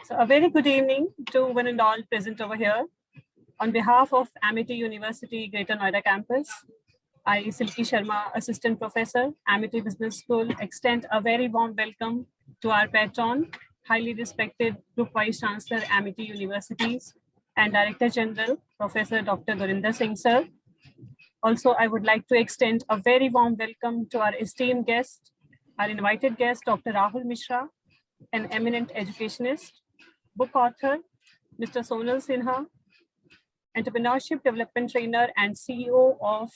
So a very good evening to one and all present over here. On behalf of Amity University Greater Noida campus, I, Silki Sharma, Assistant Professor, Amity Business School, extend a very warm welcome to our patron, highly respected Group Vice Chancellor, Amity Universities, and Director General, Professor Dr. Gurinder Singh Sir. Also, I would like to extend a very warm welcome to our esteemed guest, our invited guest, Dr. Rahul Mishra, an eminent educationist, book author, Mr. Sonal Sinha, entrepreneurship development trainer and CEO of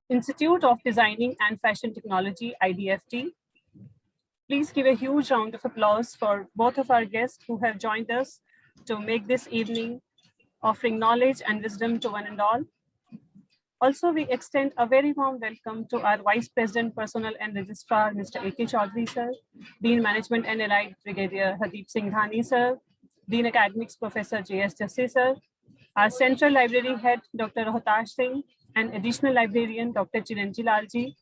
Institute of Designing and Fashion Technology, IDFT. Please give a huge round of applause for both of our guests who have joined us to make this evening offering knowledge and wisdom to one and all. Also, we extend a very warm welcome to our Vice President, Personnel and Registrar, Mr. A.K. Chaudhary, sir, Dean Management and Allied Brigadier Hardeep Singh Dhani, sir, Dean Academics, Professor J.S. Jassi, sir, our Central Library Head, Dr. Rohtash Singh, and Additional Librarian, Dr. Chiranji Lalji,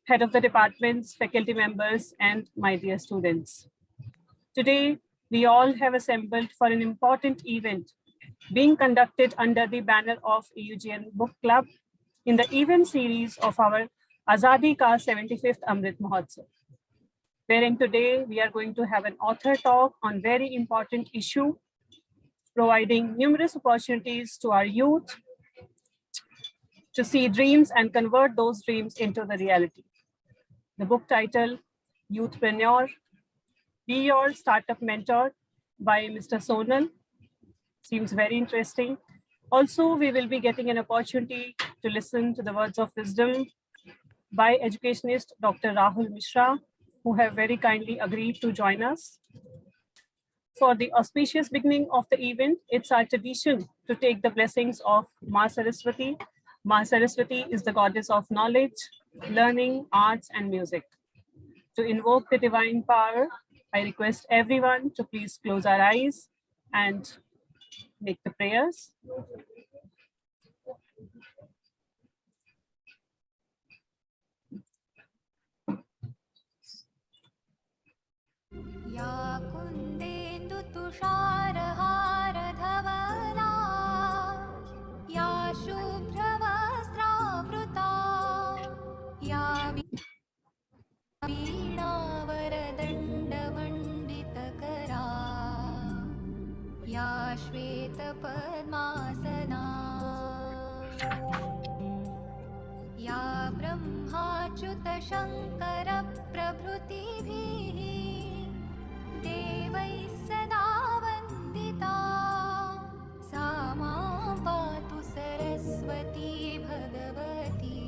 Head of the Departments, faculty members, and my dear students. Today, we all have assembled for an important event being conducted under the banner of EUGN Book Club in the event series of our Azadi Ka 75th Amrit Mahotsav, wherein today we are going to have an author talk on very important issue, providing numerous opportunities to our youth to see dreams and convert those dreams into the reality. The book title, Youthpreneur, Be Your Startup Mentor by Mr. Sonal. Seems very interesting. Also, we will be getting an opportunity to listen to the words of wisdom by educationist Dr. Rahul Mishra, who have very kindly agreed to join us. For the auspicious beginning of the event, it's our tradition to take the blessings of Ma Saraswati. Ma Saraswati is the goddess of knowledge, learning, arts, and music. To invoke the divine power, I request everyone to please close our eyes and make the prayers. या कुन्देन्दु तुषारहार धवला या शुभ्रवस्त्रावृता या वीणावरदण्डमण्डितकरा या श्वेतपद्मासना या ब्रह्माच्युतशङ्करप्रभृतिभिः देवैः सदा वन्दिता सा मां पातु सरस्वती भगवती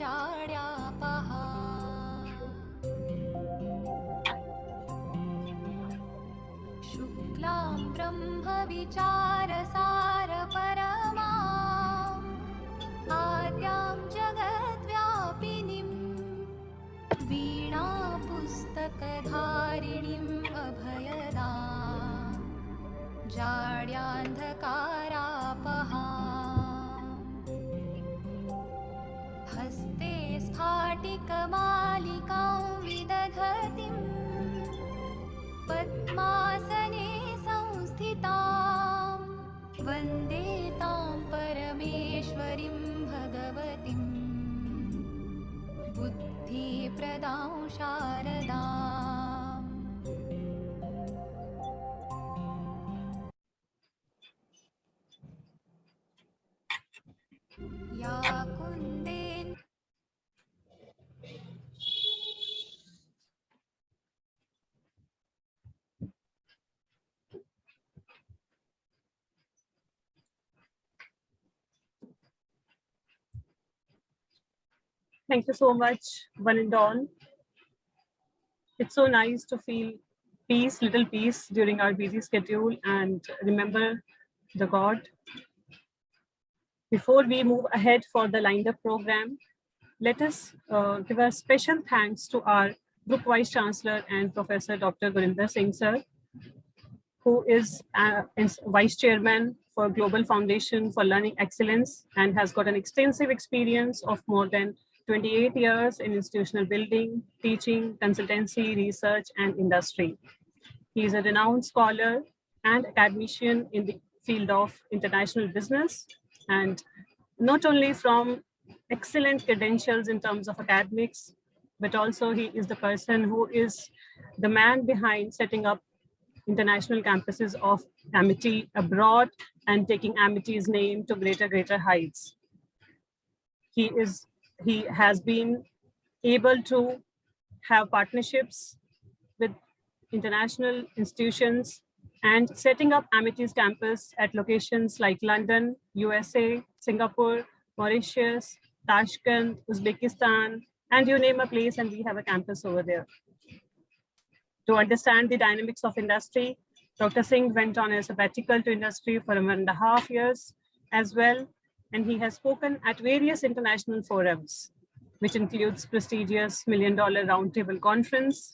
निःशेषजाड्यापहा शुक्लां ब्रह्मविचारसारपरमा आद्यां जगद्व्यापिनीं वीणापुस्तकधारिणीम् अभयदां जाड्यान्धकारापहा हस्ते स्फाटिकमालिकां विदधतीं पद्मासने संस्थितां वन्दे तां परमेश्वरीं भगवतीं बुद्धिप्रदां शारदाम् या कुन्देन Thank you so much, one and all. It's so nice to feel peace, little peace during our busy schedule and remember the God. Before we move ahead for the lined up program, let us give a special thanks to our Group Vice Chancellor and Professor Dr. Gurinder Singh Sir, who is Vice Chairman for Global Foundation for Learning Excellence and has got an extensive experience of more than 28 years in institutional building, teaching, consultancy, research, and industry. He is a renowned scholar and academician in the field of international business, and not only from excellent credentials in terms of academics, but also he is the person who is the man behind setting up international campuses of Amity abroad and taking Amity's name to greater heights. He has been able to have partnerships with international institutions and setting up Amity's campus at locations like London, USA, Singapore, Mauritius, Tashkent, Uzbekistan, and you name a place and we have a campus over there. To understand the dynamics of industry, Dr. Singh went on a sabbatical to industry for 1.5 years as well, and he has spoken at various international forums, which includes prestigious $1 Million Roundtable Conference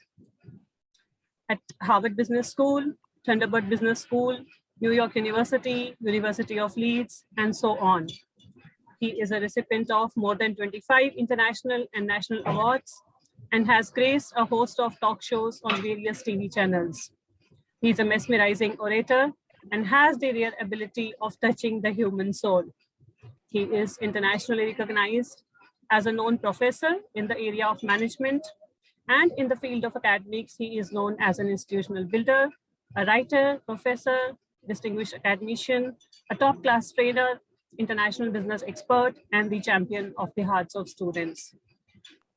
at Harvard Business School, Thunderbird Business School, New York University, University of Leeds, and so on. He is a recipient of more than 25 international and national awards and has graced a host of talk shows on various TV channels. He's a mesmerizing orator and has the rare ability of touching the human soul. He is internationally recognized as a known professor in the area of management, and in the field of academics, he is known as an institutional builder, a writer, professor, distinguished academician, a top-class trainer, international business expert, and the champion of the hearts of students.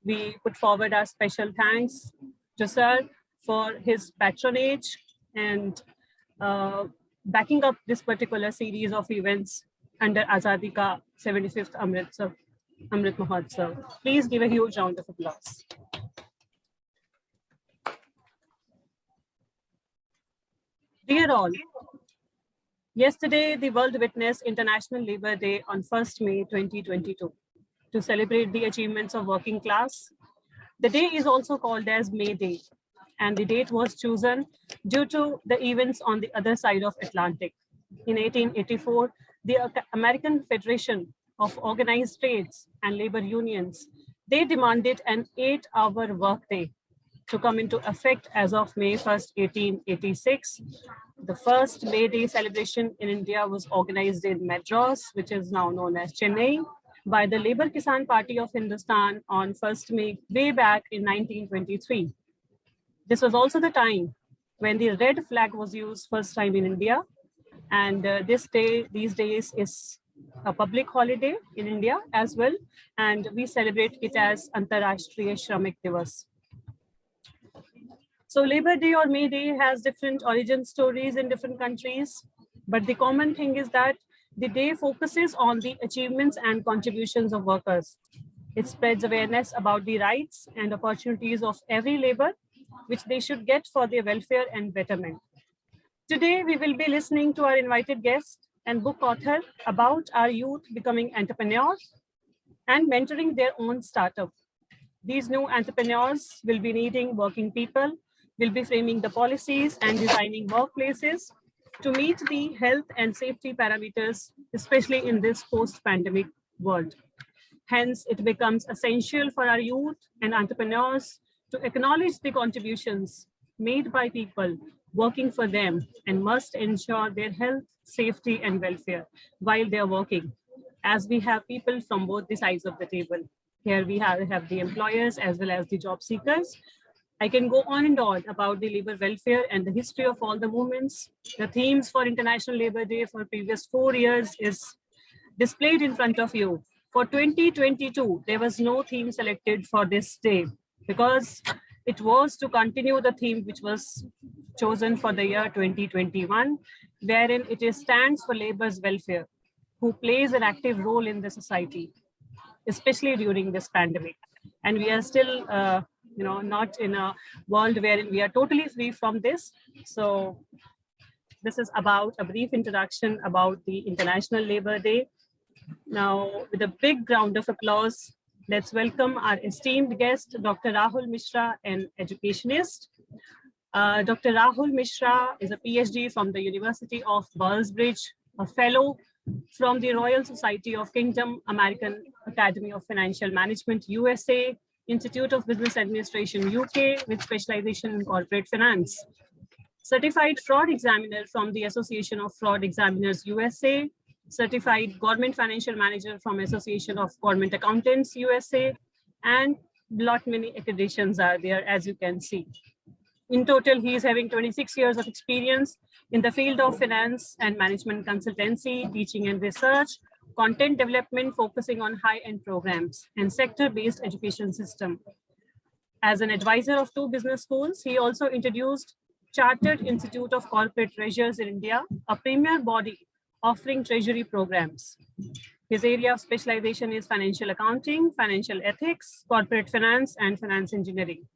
We put forward our special thanks to Sir for his patronage and backing up this particular series of events under Azadi Ka 75th Amrit Mahotsav. Please give a huge round of applause. Dear all, yesterday the world witnessed International Labour Day on 1st May 2022 to celebrate the achievements of working class. The day is also called as May Day, and the date was chosen due to the events on the other side of Atlantic. In 1884, the American Federation of Organized Trades and Labor Unions, they demanded an 8-hour workday to come into effect as of May 1st, 1886. The first May Day celebration in India was organized in Madras, which is now known as Chennai, by the Labour Kisan Party of Hindustan on 1st May, way back in 1923. This was also the time when the red flag was used first time in India. And these days is a public holiday in India as well. And we celebrate it as Antarashtriya Shramik Divas. So Labor Day or May Day has different origin stories in different countries. But the common thing is that the day focuses on the achievements and contributions of workers. It spreads awareness about the rights and opportunities of every labor, which they should get for their welfare and betterment. Today, we will be listening to our invited guest and book author about our youth becoming entrepreneurs and mentoring their own startup. These new entrepreneurs will be needing working people, will be framing the policies and designing workplaces to meet the health and safety parameters, especially in this post-pandemic world. Hence, it becomes essential for our youth and entrepreneurs to acknowledge the contributions made by people working for them and must ensure their health, safety, and welfare while they're working, as we have people from both the sides of the table. Here we have the employers as well as the job seekers. I can go on and on about the labor welfare and the history of all the movements. The themes for International Labour Day for previous 4 years is displayed in front of you. For 2022, there was no theme selected for this day because it was to continue the theme which was chosen for the year 2021, wherein it stands for labor's welfare, who plays an active role in the society, especially during this pandemic. And we are still not in a world wherein we are totally free from this. So this is about a brief introduction about the International Labour Day. Now, with a big round of applause, let's welcome our esteemed guest, Dr. Rahul Mishra, an educationist. Dr. Rahul Mishra is a PhD from the University of Ballsbridge, a fellow from the Royal Society of Kingdom, American Academy of Financial Management, USA, Institute of Business Administration, UK, with specialization in corporate finance. Certified Fraud Examiner from the Association of Fraud Examiners, USA, Certified Government Financial Manager from Association of Government Accountants, USA, and lot many accreditations are there, as you can see. In total, he is having 26 years of experience in the field of finance and management consultancy, teaching and research, content development focusing on high-end programs, and sector-based education system. As an advisor of 2 business schools, he also introduced Chartered Institute of Corporate Treasurers in India, a premier body offering treasury programs. His area of specialization is financial accounting, financial ethics, corporate finance, and finance engineering.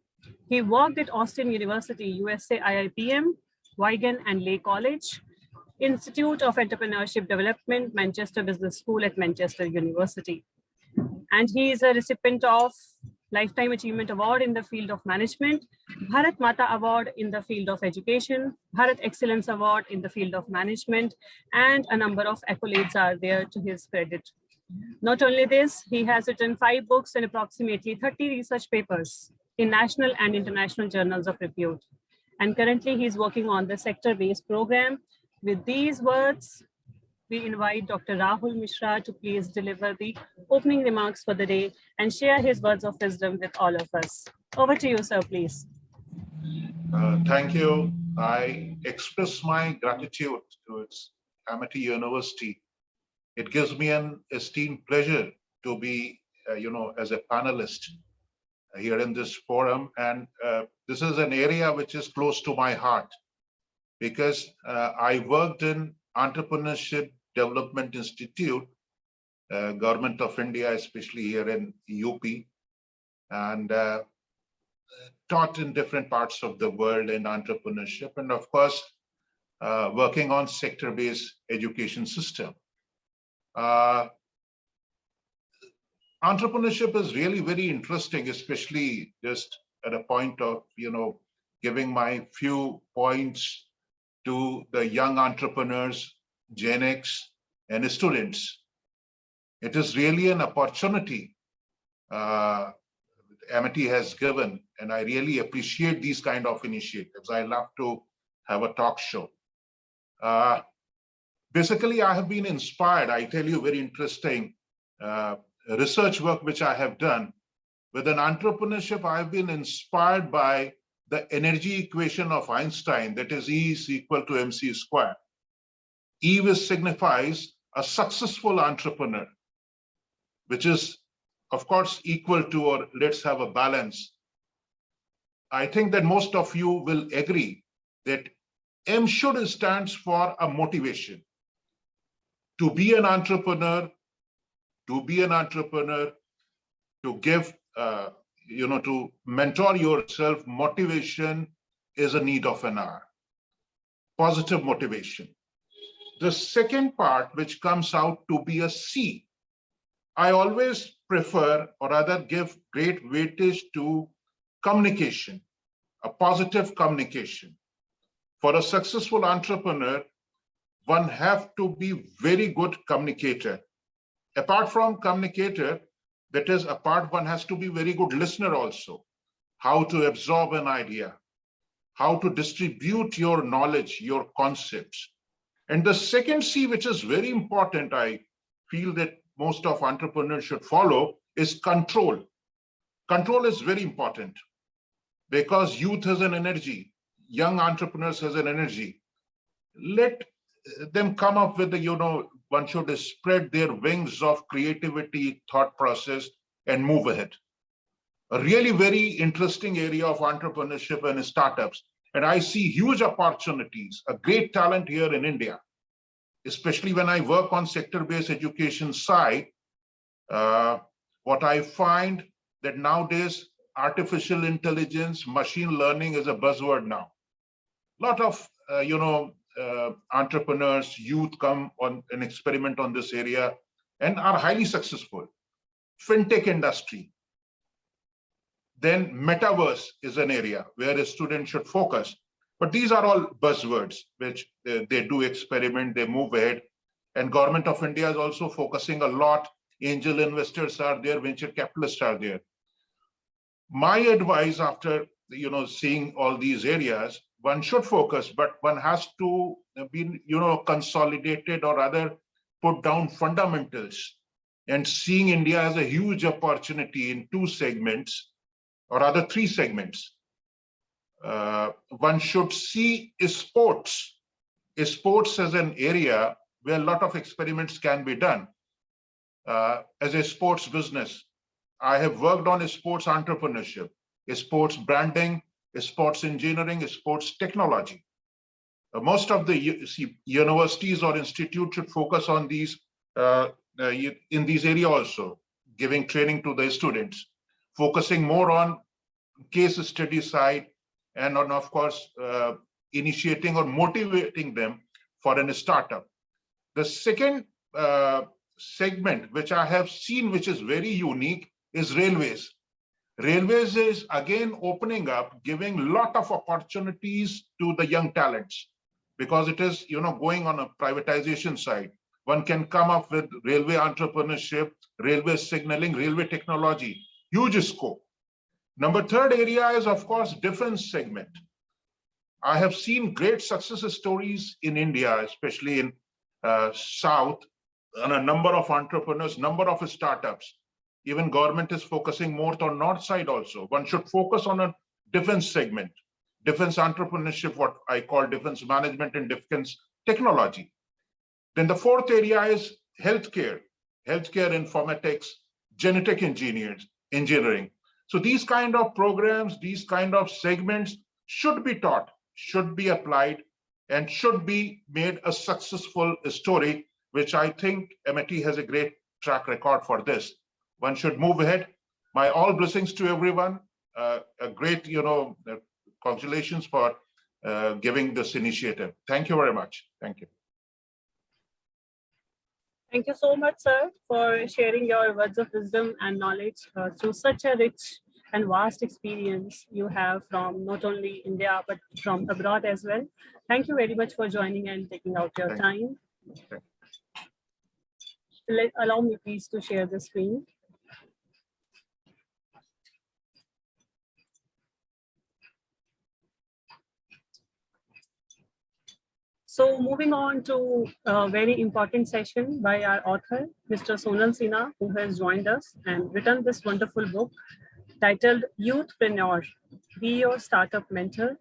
He worked at Austin University, USA IIPM, Wigan and Lay College, Institute of Entrepreneurship Development, Manchester Business School at Manchester University. And he is a recipient of Lifetime Achievement Award in the field of management, Bharat Mata Award in the field of education, Bharat Excellence Award in the field of management, and a number of accolades are there to his credit. Not only this, he has written 5 books and approximately 30 research papers in national and international journals of repute. And currently he's working on the sector-based program. With these words, we invite Dr. Rahul Mishra to please deliver the opening remarks for the day and share his words of wisdom with all of us. Over to you, sir, please. Thank you. I express my gratitude to its Amity University. It gives me an esteemed pleasure to be, as a panelist here in this forum. And this is an area which is close to my heart because I worked in Entrepreneurship Development Institute, Government of India, especially here in UP, and taught in different parts of the world in entrepreneurship, and of course, working on sector-based education system. Entrepreneurship is really very interesting, especially just at a point of, giving my few points to the young entrepreneurs, Gen X, and students. It is really an opportunity Amity has given, and I really appreciate these kind of initiatives. I love to have a talk show. Basically, I have been inspired. I tell you, very interesting research work which I have done. With an entrepreneurship, I've been inspired by the energy equation of Einstein, that is E is equal to mc squared. E signifies a successful entrepreneur, which is, of course, equal to, or let's have a balance. I think that most of you will agree that M should stands for a motivation. To be an entrepreneur, to give, to mentor yourself, motivation is a need of an hour. Positive motivation. The second part, which comes out to be a C, I always prefer, or rather give great weightage to communication, a positive communication. For a successful entrepreneur, one have to be very good communicator. Apart from communicator, that is apart, one has to be very good listener also. How to absorb an idea, how to distribute your knowledge, your concepts. And the second C, which is very important, I feel that most of entrepreneurs should follow, is control. Control is very important because youth has an energy, young entrepreneurs has an energy. Let them come up with the, one should spread their wings of creativity, thought process, and move ahead. A really very interesting area of entrepreneurship and startups. And I see huge opportunities, a great talent here in India, especially when I work on sector-based education side. What I find that nowadays, artificial intelligence, machine learning is a buzzword now. A lot of, entrepreneurs, youth come on and experiment on this area and are highly successful. Fintech industry. Then metaverse is an area where a student should focus. But these are all buzzwords, which they do experiment, they move ahead. And Government of India is also focusing a lot. Angel investors are there, venture capitalists are there. My advice after seeing all these areas, one should focus, but one has to be consolidated or rather put down fundamentals and seeing India as a huge opportunity in two segments or rather three segments. One should see sports as an area where a lot of experiments can be done. As a sports business, I have worked on sports entrepreneurship, sports branding, sports engineering, sports technology. Most of the universities or institutes should focus on these in these areas also, giving training to the students, focusing more on case study side, and on, of course, initiating or motivating them for a startup. The second segment, which I have seen, which is very unique, is railways. Railways is again opening up, giving a lot of opportunities to the young talents because it is, going on a privatization side. One can come up with railway entrepreneurship, railway signaling, railway technology, huge scope. Number third area is, of course, defense segment. I have seen great success stories in India, especially in South, and a number of entrepreneurs, number of startups. Even government is focusing more on North side also. One should focus on a defense segment, defense entrepreneurship, what I call defense management and defense technology. Then the fourth area is healthcare informatics, genetic engineering. So these kind of programs, these kind of segments should be taught, should be applied, and should be made a successful story, which I think MIT has a great track record for this. One should move ahead. My all blessings to everyone. A great, congratulations for giving this initiative. Thank you very much. Thank you. Thank you so much, sir, for sharing your words of wisdom and knowledge through such a rich and vast experience you have from not only India, but from abroad as well. Thank you very much for joining and taking out your time. Allow me please to share the screen. So moving on to a very important session by our author, Mr. Sonal Sinha, who has joined us and written this wonderful book titled Youthpreneur, Be Your Startup Mentor.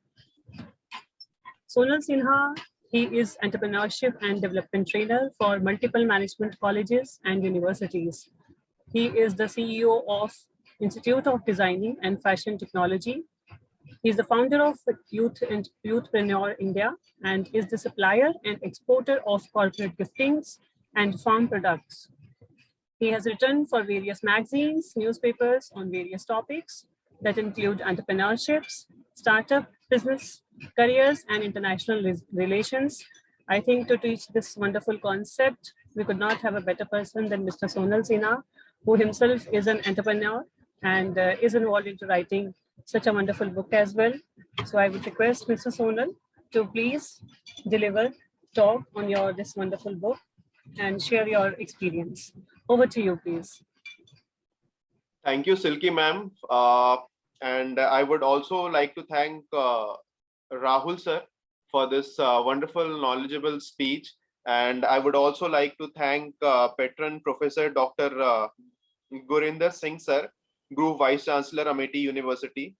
Sonal Sinha, he is entrepreneurship and development trainer for multiple management colleges and universities. He is the CEO of Institute of Designing and Fashion Technology. He is the founder of Youthpreneur India and is the supplier and exporter of corporate giftings and farm products. He has written for various magazines, newspapers on various topics that include entrepreneurships, startup business, careers, and international relations. I think to teach this wonderful concept, we could not have a better person than Mr. Sonal Sinha, who himself is an entrepreneur and is involved into writing such a wonderful book as well. So I would request Mr. Sonal to please talk on this wonderful book and share your experience. Over to you, please. Thank you, Silky ma'am. And I would also like to thank Rahul sir for this wonderful, knowledgeable speech. And I would also like to thank patron Professor Dr. Gurinder Singh sir, Group Vice Chancellor, Amity University.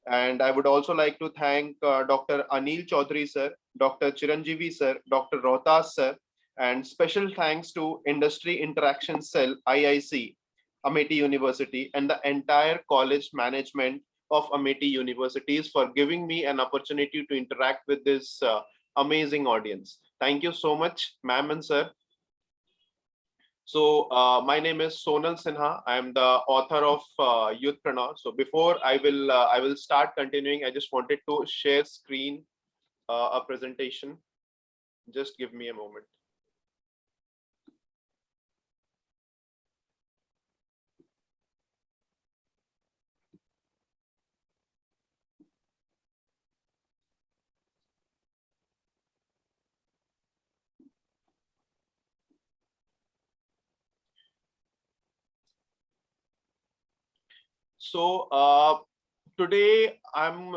And I would also like to thank Dr. Anil Chaudhary sir, Dr. Chiranjeevi sir, Dr. Rohtas sir, and special thanks to Industry Interaction Cell, IIC, Amity University, and the entire college management of Amity Universities for giving me an opportunity to interact with this amazing audience. Thank you so much, ma'am and sir. So my name is Sonal Sinha. I am the author of Youthpreneur. So before I will start continuing, I just wanted to share screen a presentation. Just give me a moment. So today I'm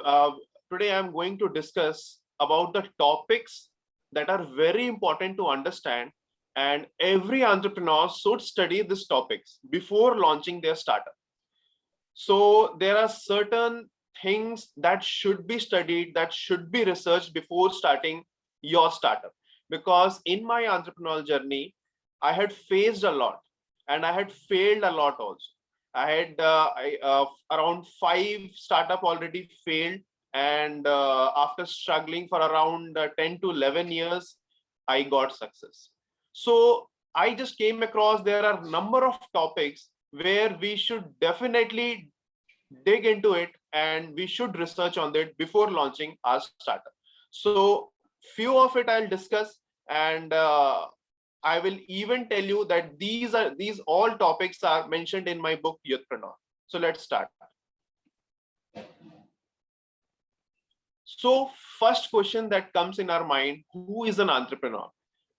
going to discuss about the topics that are very important to understand, and every entrepreneur should study these topics before launching their startup. So there are certain things that should be studied, that should be researched before starting your startup. Because in my entrepreneurial journey, I had faced a lot and I had failed a lot also. I had around 5 startup already failed, and after struggling for around 10 to 11 years, I got success. So I just came across there are a number of topics where we should definitely dig into it and we should research on it before launching our startup. So few of it I'll discuss, and I will even tell you that these all topics are mentioned in my book Youthpreneur. So let's start. So first question that comes in our mind, who is an entrepreneur?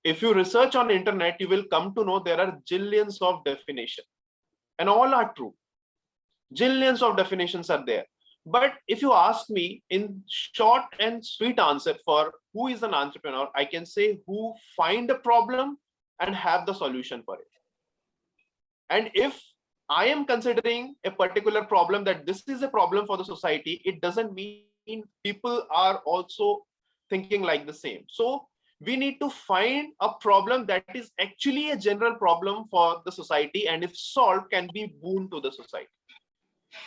If you research on internet, you will come to know there are zillions of definitions, and all are true. Zillions of definitions are there. But if you ask me in short and sweet answer for who is an entrepreneur, I can say who find a problem and have the solution for it. And if I am considering a particular problem that this is a problem for the society, it doesn't mean people are also thinking like the same. So we need to find a problem that is actually a general problem for the society, and if solved can be boon to the society.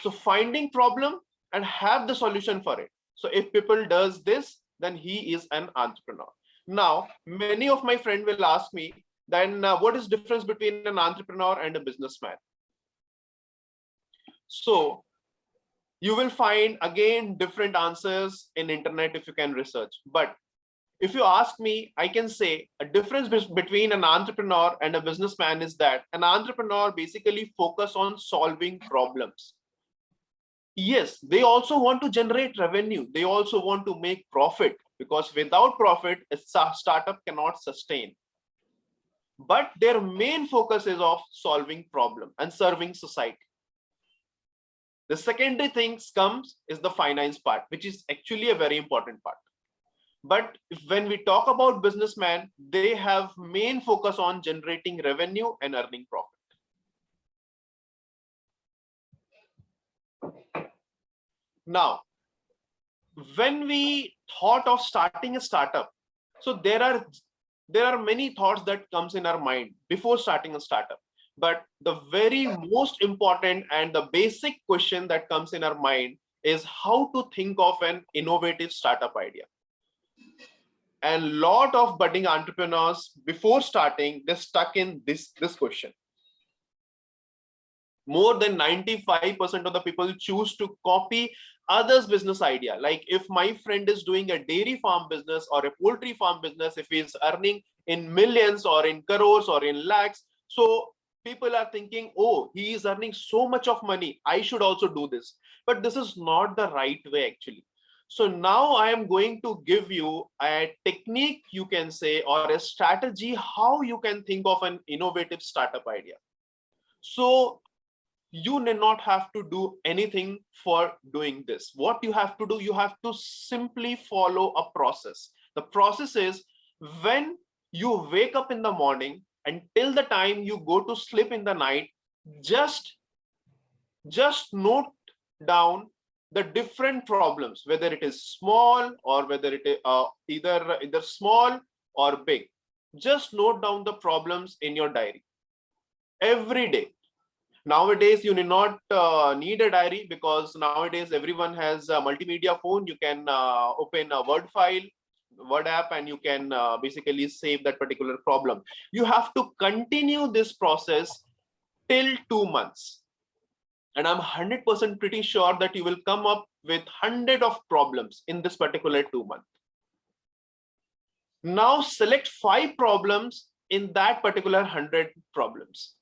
So finding problem and have the solution for it. So if people does this, then he is an entrepreneur. Now, many of my friends will ask me, then what is difference between an entrepreneur and a businessman? So you will find again different answers in internet if you can research. But if you ask me, I can say a difference between an entrepreneur and a businessman is that an entrepreneur basically focus on solving problems. Yes, they also want to generate revenue. They also want to make profit, because without profit, a startup cannot sustain. But their main focus is of solving problem and serving society. The secondary things comes is the finance part, which is actually a very important part. But when we talk about businessmen, they have main focus on generating revenue and earning profit. Now, when we thought of starting a startup, so there are many thoughts that comes in our mind before starting a startup. But the very most important and the basic question that comes in our mind is how to think of an innovative startup idea. And lot of budding entrepreneurs before starting, they're stuck in this question. More than 95% of the people choose to copy others' business idea. Like if my friend is doing a dairy farm business or a poultry farm business, if he's earning in millions or in crores or in lakhs, so people are thinking, oh, he is earning so much of money, I should also do this. But this is not the right way actually. So now I am going to give you a technique, you can say, or a strategy, how you can think of an innovative startup idea. So you need not have to do anything for doing this. What you have to do, you have to simply follow a process. The process is when you wake up in the morning until the time you go to sleep in the night, just note down the different problems, whether it is small or whether it is either small or big. Just note down the problems in your diary every day. Nowadays, you need not need a diary, because nowadays everyone has a multimedia phone. You can open a Word app, and you can basically save that particular problem. You have to continue this process till 2 months. And I'm 100% pretty sure that you will come up with 100 of problems in this particular 2 months. Now select 5 problems in that particular 100 problems.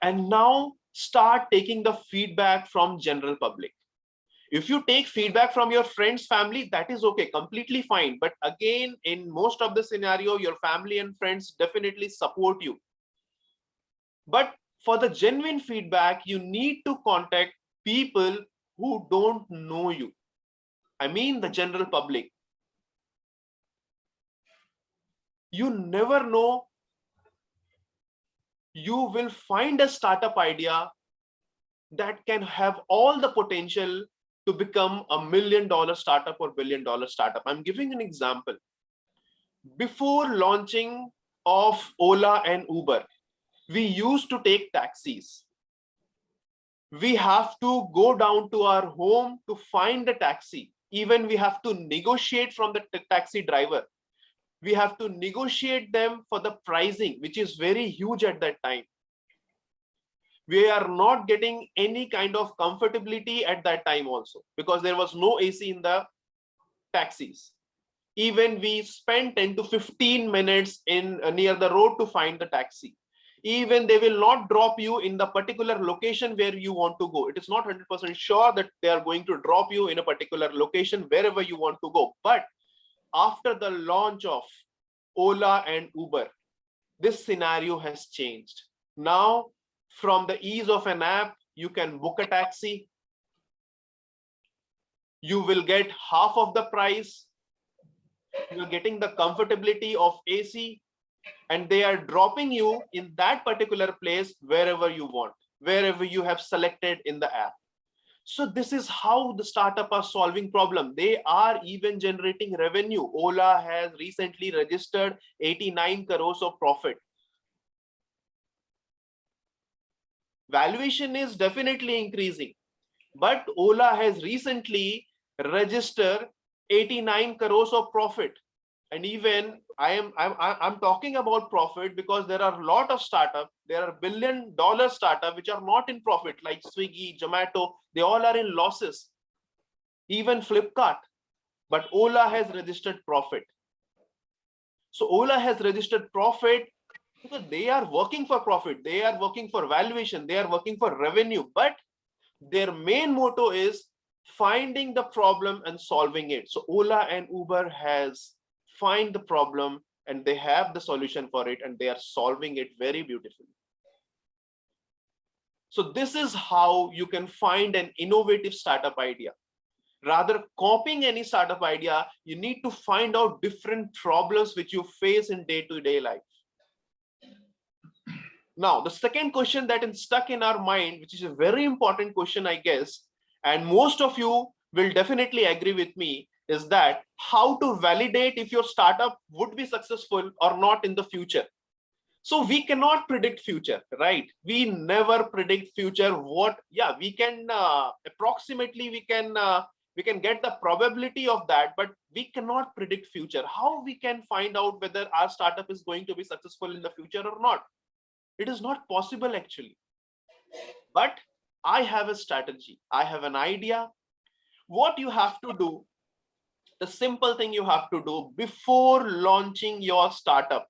And now start taking the feedback from general public. If you take feedback from your friends, family, that is okay, completely fine. But again, in most of the scenario, your family and friends definitely support you. But For the genuine feedback, you need to contact people who don't know you. I mean the general public. You never know, you will find a startup idea that can have all the potential to become a $1 million startup or $1 billion startup. I'm giving an example. Before launching of Ola and Uber, we used to take taxis. We have to go down to our home to find the taxi. Even we have to negotiate from the taxi driver. We have to negotiate them for the pricing, which is very huge at that time. We are not getting any kind of comfortability at that time also, because there was no AC in the taxis. Even we spent 10 to 15 minutes in near the road to find the taxi. Even they will not drop you in the particular location where you want to go. It is not 100% sure that they are going to drop you in a particular location wherever you want to go. But after the launch of Ola and Uber, this scenario has changed. Now, from the ease of an app, you can book a taxi. You will get half of the price. You're getting the comfortability of AC, and they are dropping you in that particular place wherever you want, wherever you have selected in the app. So this is how the startup are solving problem. They are even generating revenue. Ola has recently registered 89 crores of profit. Valuation is definitely increasing, but Ola has recently registered 89 crores of profit. And even I'm talking about profit because there are a lot of startups, there are $1 billion startups which are not in profit, like Swiggy, Zomato, they all are in losses, even Flipkart. But Ola has registered profit. So Ola has registered profit because they are working for profit, they are working for valuation, they are working for revenue, but their main motto is finding the problem and solving it. So Ola and Uber has find the problem and they have the solution for it, and they are solving it very beautifully. So this is how you can find an innovative startup idea. Rather copying any startup idea, you need to find out different problems which you face in day-to-day life. Now, the second question that is stuck in our mind, which is a very important question, I guess, and most of you will definitely agree with me, is that how to validate if your startup would be successful or not in the future. So we cannot predict future, right? We never predict future. We can approximately we can get the probability of that, but we cannot predict future. How we can find out whether our startup is going to be successful in the future or not? It is not possible actually. But I have a strategy. I have an idea. What you have to do, the simple thing you have to do before launching your startup,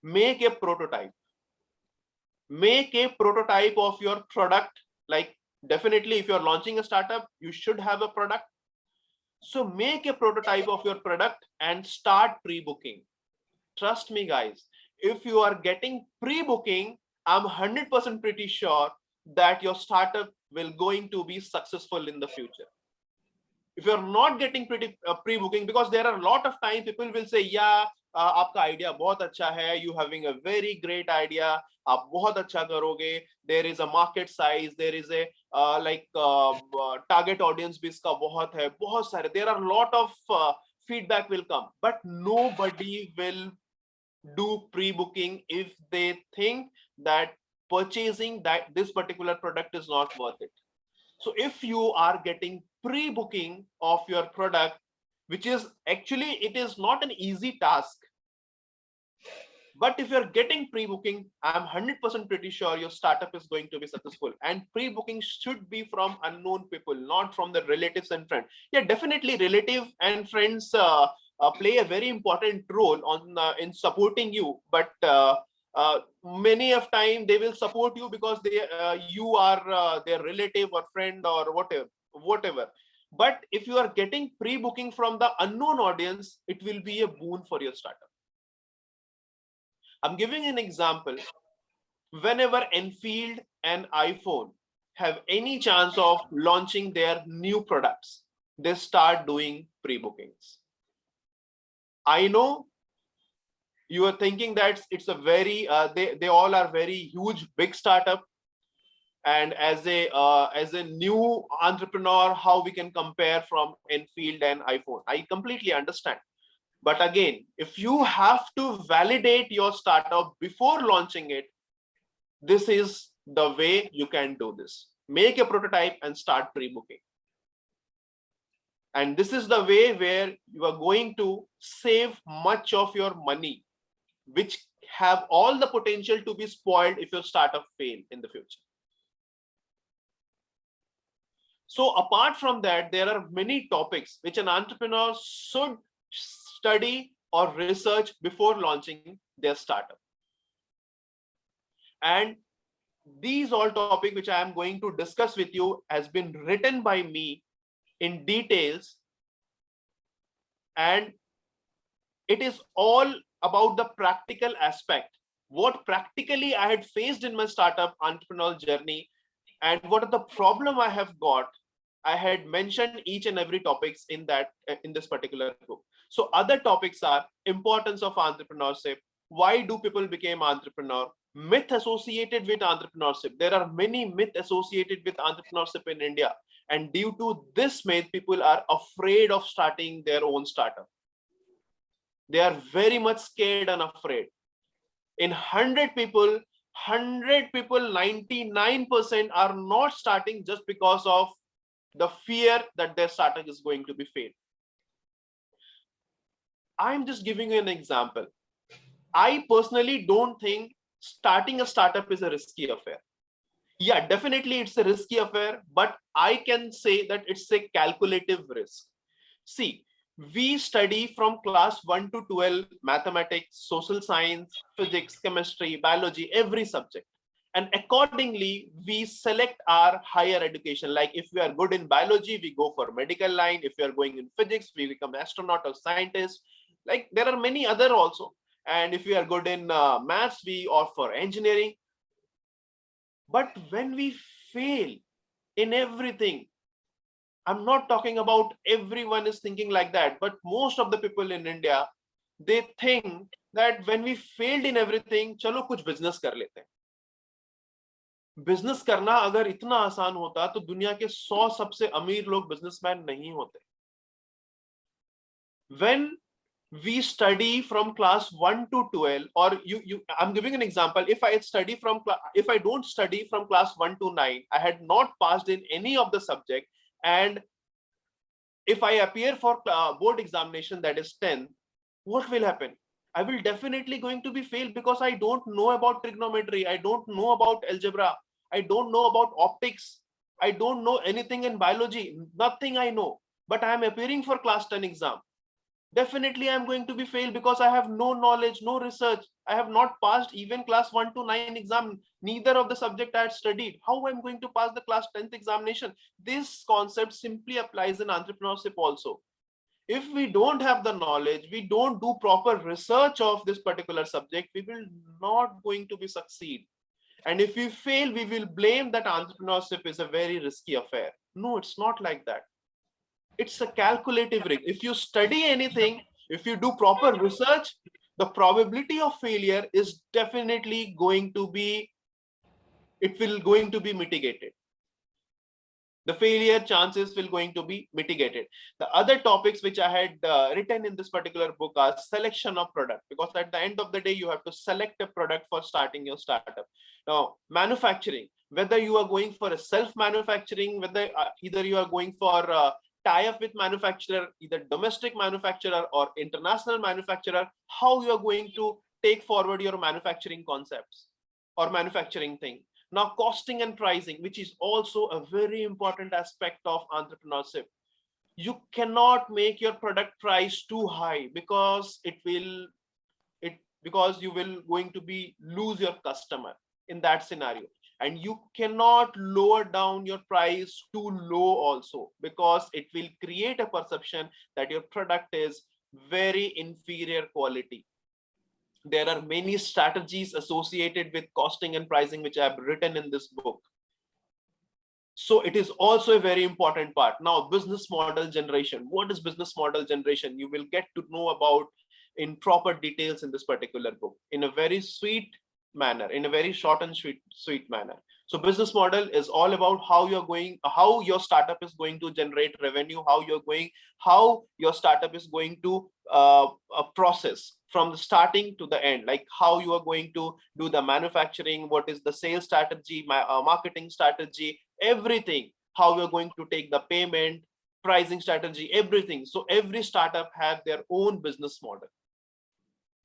make a prototype. Make a prototype of your product. Like, definitely if you're launching a startup, you should have a product. So make a prototype of your product and start pre-booking. Trust me, guys, if you are getting pre-booking, I'm 100% pretty sure that your startup will going to be successful in the future. If you're not getting pre-booking, because there are a lot of times people will say, yeah, आपका idea बहुत अच्छा है, you having a very great idea, आप बहुत अच्छा करोगे, there is a market size, there is a target audience भी इसका बहुत है, बहुत सारे, there are a lot of feedback will come, but nobody will do pre-booking if they think that purchasing this particular product is not worth it. So if you are getting pre-booking of your product, which is actually, it is not an easy task, but if you're getting pre-booking, I'm 100% pretty sure your startup is going to be successful. And pre-booking should be from unknown people, not from the relatives and friends. Yeah, definitely relative and friends play a very important role on in supporting you, but many of time they will support you because you are their relative or friend or whatever. But if you are getting pre-booking from the unknown audience, it will be a boon for your startup. I'm giving an example. whenever Enfield and iPhone have any chance of launching their new products, they start doing pre-bookings. I know you are thinking that it's a very they all are very huge big startup, and as a new entrepreneur, how we can compare from Enfield and iPhone? I completely understand. But again, if you have to validate your startup before launching it, this is the way you can do this. Make a prototype and start pre-booking. And this is the way where you are going to save much of your money, which have all the potential to be spoiled if your startup fail in the future. So apart from that, there are many topics which an entrepreneur should study or research before launching their startup. And these all topics which I am going to discuss with you has been written by me in details, and it is all about the practical aspect, what practically I had faced in my startup entrepreneurial journey, and what are the problem I have got. I had mentioned each and every topics in this particular book. So other topics are importance of entrepreneurship, why do people become entrepreneur, myth associated with entrepreneurship. There are many myths associated with entrepreneurship in India, and due to this myth, people are afraid of starting their own startup. They are very much scared and afraid. In 100 people, 99% are not starting just because of the fear that their startup is going to be failed. I'm just giving you an example. I personally don't think starting a startup is a risky affair. Yeah, definitely it's a risky affair, but I can say that it's a calculative risk. See, we study from class 1 to 12 mathematics, social science, physics, chemistry, biology, every subject. And accordingly, we select our higher education. Like if we are good in biology, we go for medical line. If we are going in physics, we become astronaut or scientist. Like there are many other also. And if we are good in maths, we opt for engineering. But when we fail in everything, I'm not talking about everyone is thinking like that, but most of the people in India, they think that when we failed in everything, chalo kuch business kar lete. Business करना अगर इतना आसान होता तो दुनिया के 100 सबसे अमीर लोग बिजनेसमैन नहीं होते. When we study from class 1 to 12, or I'm giving an example. If I don't study from class 1 to 9, I had not passed in any of the subject, and if I appear for board examination, that is 10, what will happen? I will definitely going to be failed because I don't know about trigonometry. I don't know about algebra. I don't know about optics. I don't know anything in biology. Nothing I know. But I am appearing for class 10 exam. Definitely I am going to be failed because I have no knowledge, no research. I have not passed even class 1 to 9 exam. Neither of the subject I had studied. How I am going to pass the class 10th examination? This concept simply applies in entrepreneurship also. If we don't have the knowledge, we don't do proper research of this particular subject, we will not going to be succeed. And if we fail, we will blame that entrepreneurship is a very risky affair. No, it's not like that. It's a calculative risk. If you study anything, if you do proper research, the probability of failure is definitely going to be, mitigated. The failure chances will going to be mitigated. The other topics which I had written in this particular book are selection of product, because at the end of the day, you have to select a product for starting your startup. Now, manufacturing, whether you are going for a self-manufacturing, whether either you are going for tie-up with manufacturer, either domestic manufacturer or international manufacturer, how you are going to take forward your manufacturing concepts or manufacturing thing. Now, costing and pricing, which is also a very important aspect of entrepreneurship. You cannot make your product price too high because you will going to be lose your customer in that scenario. And you cannot lower down your price too low also, because it will create a perception that your product is very inferior quality. There are many strategies associated with costing and pricing, which I have written in this book. So it is also a very important part. Now, business model generation. What is business model generation? You will get to know about in proper details in this particular book, in a very sweet manner, in a very short and sweet manner. So business model is all about how your startup is going to generate revenue, how your startup is going to process from the starting to the end, like how you are going to do the manufacturing, what is the sales strategy, marketing strategy, everything, how you're going to take the payment, pricing strategy, everything. So every startup have their own business model.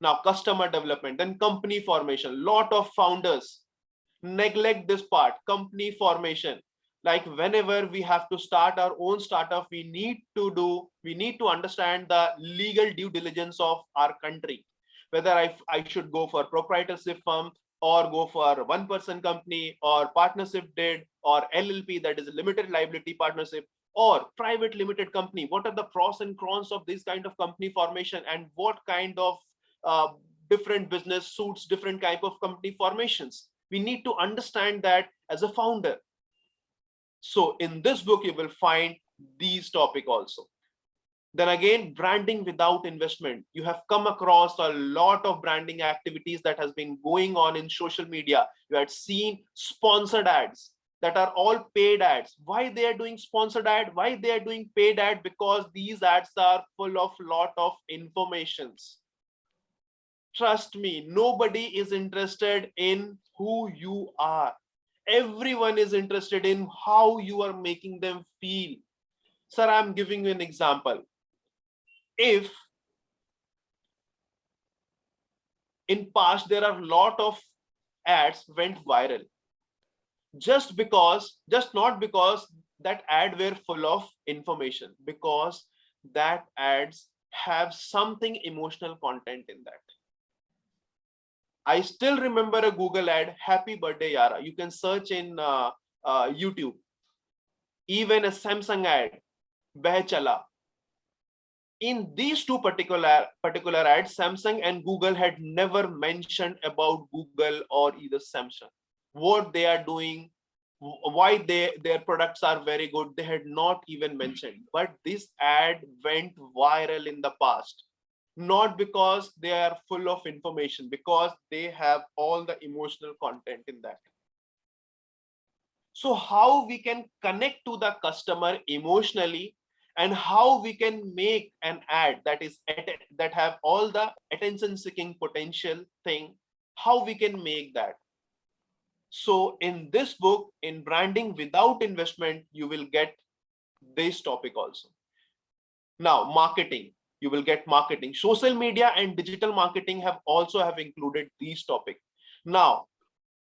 Now, customer development, then company formation. Lot of founders neglect this part, company formation. Like whenever we have to start our own startup, we need to understand the legal due diligence of our country, whether I should go for proprietorship firm or go for one-person company or partnership deed or LLP, that is a limited liability partnership, or private limited company. What are the pros and cons of this kind of company formation, and what kind of different business suits different type of company formations? We need to understand that as a founder. So in this book, you will find these topic also. Then again, branding without investment. You have come across a lot of branding activities that has been going on in social media. You had seen sponsored ads that are all paid ads. Why they are doing sponsored ad? Why they are doing paid ad? Because these ads are full of lot of informations. Trust me, nobody is interested in who you are. Everyone is interested in how you are making them feel. Sir, I'm giving you an example. If in past there are a lot of ads went viral, not because that ad were full of information, because that ads have something emotional content in that. I still remember a Google ad, happy birthday Yara. You can search in YouTube. Even a Samsung ad, Beh Chala. In these two particular ads, Samsung and Google had never mentioned about Google or either Samsung. What they are doing, why their products are very good, they had not even mentioned. But this ad went viral in the past. Not because they are full of information, because they have all the emotional content in that. So how we can connect to the customer emotionally, and how we can make an ad that have all the attention seeking potential thing, how we can make that. So in this book, in branding without investment, you will get this topic also. Now, marketing. You will get marketing. Social media and digital marketing have included these topics. Now,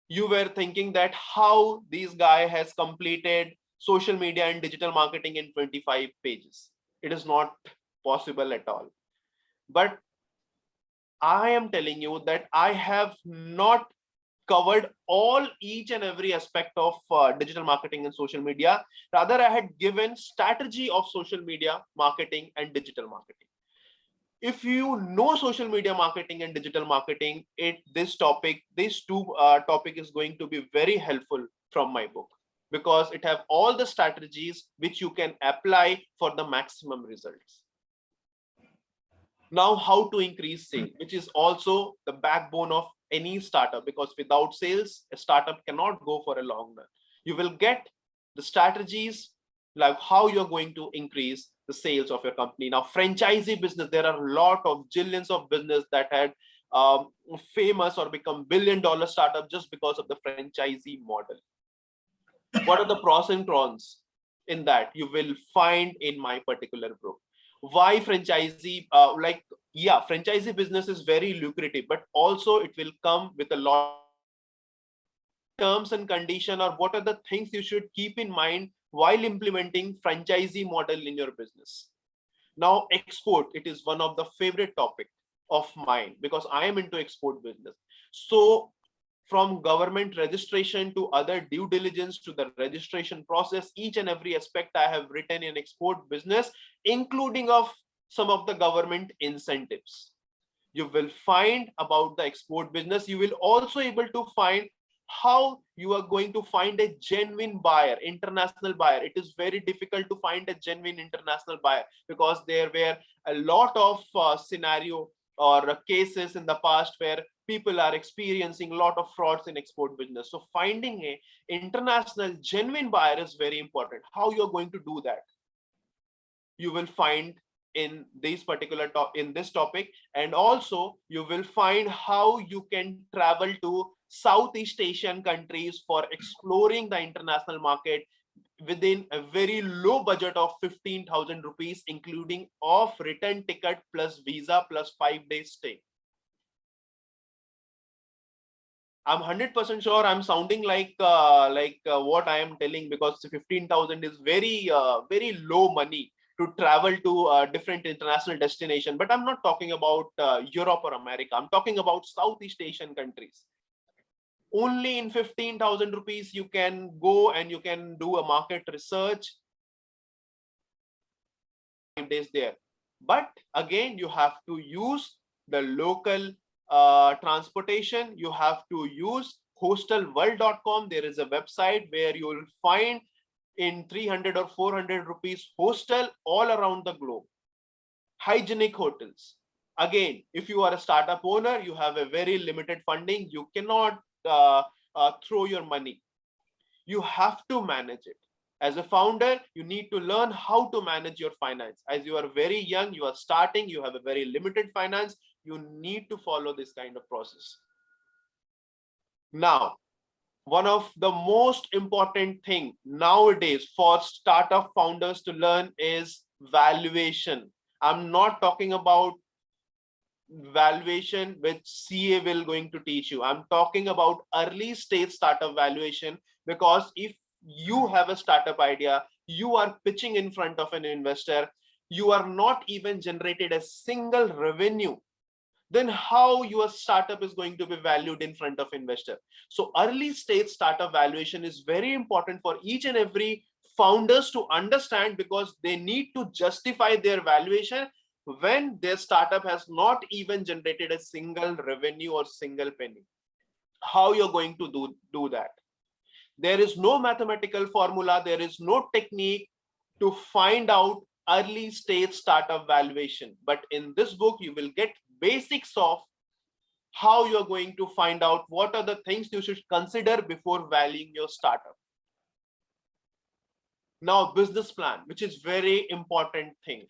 you were thinking that how this guy has completed social media and digital marketing in 25 pages. It is not possible at all. But I am telling you that I have not covered each and every aspect of digital marketing and social media. Rather, I had given strategy of social media marketing and digital marketing. If you know social media marketing and digital marketing, this topic is going to be very helpful from my book, because it have all the strategies which you can apply for the maximum results. Now, how to increase sales, which is also the backbone of any startup, because without sales, a startup cannot go for a long run. You will get the strategies like how you're going to increase the sales of your company. Now, franchisee business, there are a lot of zillions of business that had famous or become billion-dollar startup just because of the franchisee model. What are the pros and cons in that? You will find in my particular book. Why franchisee? Franchisee business is very lucrative, but also it will come with a lot of terms and condition, or what are the things you should keep in mind while implementing franchisee model in your business. Now, export, it is one of the favorite topic of mine because I am into export business. So from government registration to other due diligence to the registration process, each and every aspect I have written in export business, including of some of the government incentives. You will find about the export business. You will also able to find how you are going to find a genuine buyer, international buyer. It is very difficult to find a genuine international buyer because there were a lot of scenario or cases in the past where people are experiencing a lot of frauds in export business. So finding a international genuine buyer is very important. How you're going to do that, you will find in this particular in this topic. And also you will find how you can travel to Southeast Asian countries for exploring the international market within a very low budget of 15,000 rupees, including off return ticket plus visa plus 5 days stay. I'm 100% sure I'm sounding like what I am telling, because 15,000 is very low money to travel to a different international destination. But I'm not talking about Europe or America. I'm talking about Southeast Asian countries. Only in 15,000 rupees you can go and you can do a market research 5 days there. But again, you have to use the local transportation. You have to use hostelworld.com. There is a website where you will find in 300 or 400 rupees hostel all around the globe. Hygienic hotels. Again, if you are a startup owner, you have a very limited funding. You cannot throw your money. You have to manage it. As a founder, you need to learn how to manage your finance. As you are very young, you are starting, you have a very limited finance, you need to follow this kind of process. Now, one of the most important thing nowadays for startup founders to learn is valuation. I'm not talking about valuation which CA will going to teach you. I'm talking about early stage startup valuation, because if you have a startup idea, you are pitching in front of an investor, you are not even generated a single revenue, then how your startup is going to be valued in front of investor? So early stage startup valuation is very important for each and every founders to understand, because they need to justify their valuation when their startup has not even generated a single revenue or single penny. How you're going to do that? There is no mathematical formula, there is no technique to find out early stage startup valuation. But in this book, you will get basics of how you're going to find out what are the things you should consider before valuing your startup. Now, business plan, which is very important thing.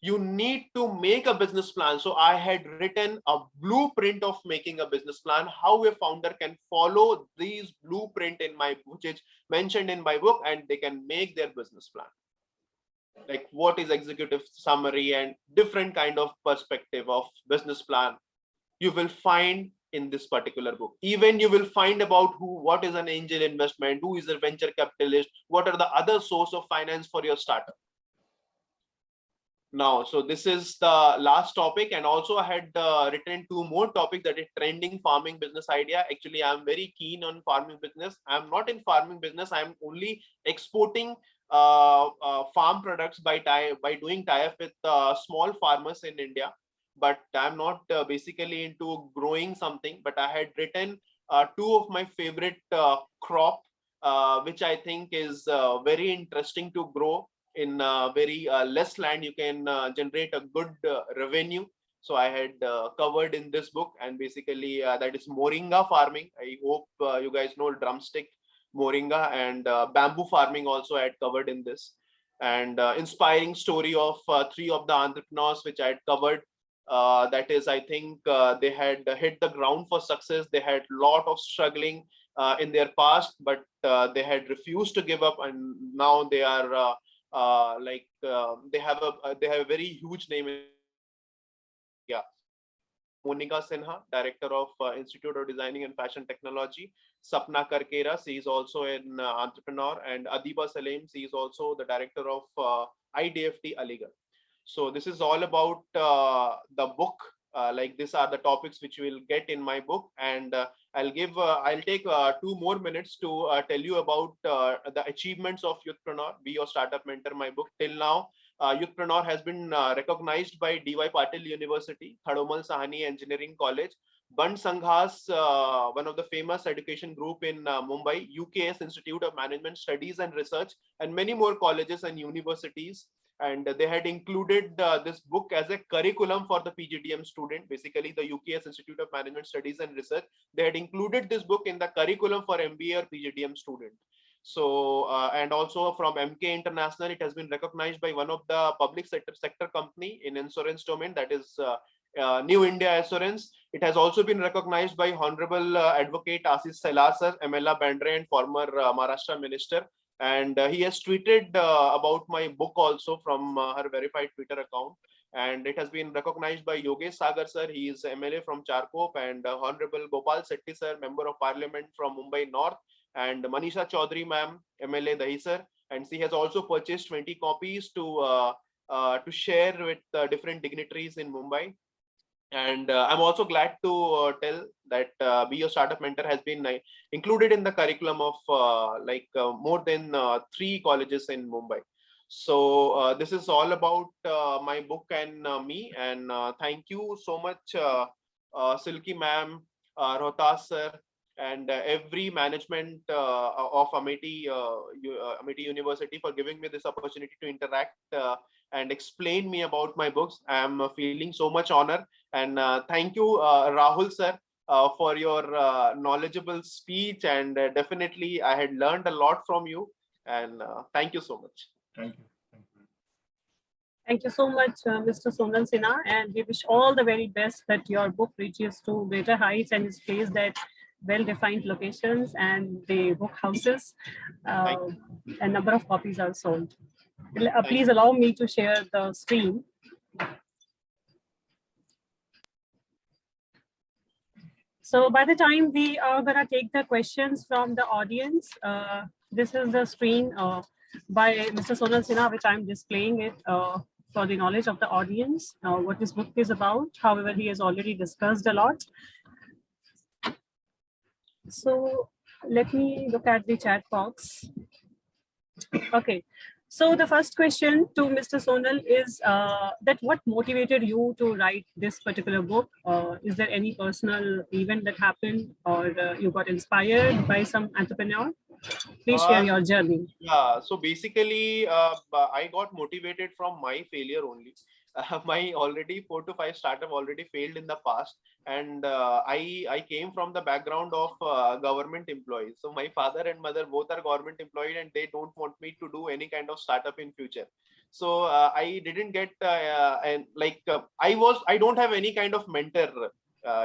You need to make a business plan. So I had written a blueprint of making a business plan, how a founder can follow these blueprint in my, which is mentioned in my book, and they can make their business plan. Like what is executive summary and different kind of perspective of business plan you will find in this particular book. Even you will find about what is an angel investment, who is a venture capitalist, what are the other source of finance for your startup. Now, so this is the last topic, and also I had written 2 more topics, that is trending farming business idea. Actually, I'm very keen on farming business. I'm not in farming business. I'm only exporting farm products by doing tie-up with small farmers in India. But I'm not basically into growing something. But I had written 2 of my favorite crop, which I think is very interesting to grow. In very less land, you can generate a good revenue. So I had covered in this book, and basically that is moringa farming. I hope you guys know drumstick, moringa, and bamboo farming also I had covered in this. And inspiring story of 3 of the entrepreneurs which I had covered. That is, I think they had hit the ground for success. They had lot of struggling in their past, but they had refused to give up, and now they are they have a very huge name in India. Monica Sinha, director of Institute of Designing and Fashion Technology. Sapna Karkera, she is also an entrepreneur, and Adiba Saleem, she is also the director of IDFT Aligarh. So this is all about the book. Like these are the topics which you will get in my book, and I'll take 2 more minutes to tell you about the achievements of Youthpreneur, Be Your Startup Mentor, my book. Till now, Youthpreneur has been recognized by DY Patil University, Thadomal Sahani Engineering College, Band Sanghas, one of the famous education group in Mumbai, UKS Institute of Management Studies and Research, and many more colleges and universities. And they had included this book as a curriculum for the PGDM student, basically the UKS Institute of Management Studies and Research. They had included this book in the curriculum for MBA or PGDM student. So, and also from MK International, it has been recognized by one of the public sector company in insurance domain, that is New India Assurance. It has also been recognized by Honorable Advocate Ashish Saila sir, MLA Bandre and former Maharashtra Minister. And he has tweeted about my book also from her verified Twitter account. And it has been recognized by Yogesh Sagar sir. He is MLA from Charkop, and Honorable Gopal Setti sir, Member of Parliament from Mumbai North, and Manisha Chaudhary ma'am, MLA Dahisar. And she has also purchased 20 copies to share with different dignitaries in Mumbai. And I'm also glad to tell that Be Your Startup Mentor has been included in the curriculum of more than 3 colleges in Mumbai. So this is all about my book and me. And thank you so much, Silky ma'am, Rohtas sir, and every management of Amity University for giving me this opportunity to interact and explain me about my books. I am feeling so much honor. And thank you, Rahul sir, for your knowledgeable speech. And definitely I had learned a lot from you. And thank you so much. Thank you. Thank you. Thank you so much, Mr. Sonal Sinha, and we wish all the very best that your book reaches to greater heights and is placed at well-defined locations and the book houses. A number of copies are sold. Please allow me to share the screen. So by the time we are going to take the questions from the audience, this is the screen by Mr. Sonal Sinha, which I'm displaying it for the knowledge of the audience, what this book is about. However, he has already discussed a lot. So let me look at the chat box. Okay. So the first question to Mr. Sonal is that what motivated you to write this particular book? Is there any personal event that happened, or you got inspired by some entrepreneur? Please share your journey. Yeah, so basically I got motivated from my failure only. My already 4 to 5 startup already failed in the past, and I came from the background of government employees. So my father and mother both are government employed, and they don't want me to do any kind of startup in future. So I didn't get I don't have any kind of mentor.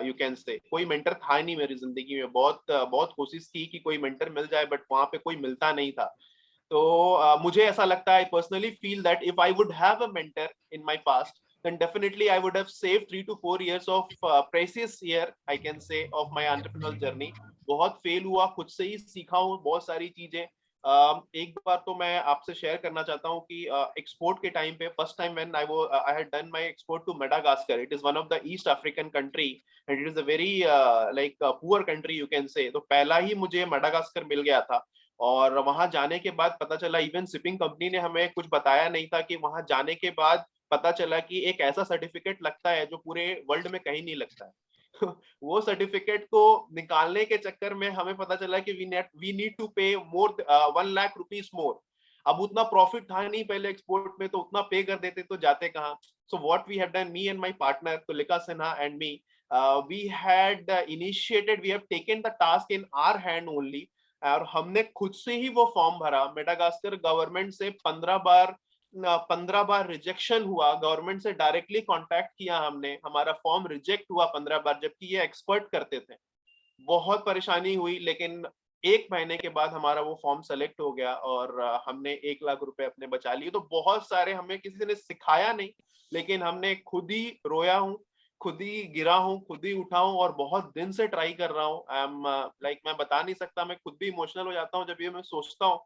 You can say कोई mentor था नहीं मेरी जिंदगी में. बहुत कोशिश की कि कोई मेंटर मिल जाए, बट वहां पे कोई मिलता नहीं था. तो मुझे ऐसा लगता है, I personally feel that if I would have a mentor in my past, then definitely I would have saved 3 to 4 years of precious year, I can say, of my entrepreneurial journey. बहुत fail हुआ, खुद से ही सीखा हूँ बहुत सारी चीजें. एक बार तो मैं आपसे शेयर करना चाहता हूँ कि एक्सपोर्ट के टाइम पे first time when I had done my export to Madagascar. It is one of the East African country and it is a very poor country you can say. तो पहला ही मुझे Madagascar मिल गया था, और वहां जाने के बाद पता चला, इवन शिपिंग कंपनी ने हमें कुछ बताया नहीं था, कि वहां जाने के बाद पता चला कि एक ऐसा सर्टिफिकेट लगता है जो पूरे वर्ल्ड में कहीं नहीं लगता है. वो सर्टिफिकेट को निकालने के चक्कर में हमें पता चला कि वी नीड टू पे मोर 1 लाख रुपीस मोर. अब उतना प्रॉफिट था नहीं पहले एक्सपोर्ट में, तो उतना पे कर देते तो जाते कहाँ. So what we have done, me and my partner Tulika Sinha and me, we had initiated, we have taken the task in our hand only. और हमने खुद से ही वो फॉर्म भरा. मेडागास्कर गवर्नमेंट से 15 बार रिजेक्शन हुआ. गवर्नमेंट से डायरेक्टली कांटेक्ट किया हमने, हमारा फॉर्म रिजेक्ट हुआ 15 बार, जबकि ये एक्सपर्ट करते थे. बहुत परेशानी हुई, लेकिन 1 महीने के बाद हमारा वो फॉर्म सेलेक्ट हो गया और हमने 1 लाख रुपए अपने बचा लिए. तो बहुत सारे, हमें किसी ने सिखाया नहीं, लेकिन हमने खुद ही रोया हूँ, खुद ही गिरा हूँ, खुद ही उठा हूँ, और बहुत दिन से ट्राई कर रहा हूँ. मैं बता नहीं सकता, मैं खुद भी इमोशनल हो जाता हूँ जब ये मैं सोचता हूँ.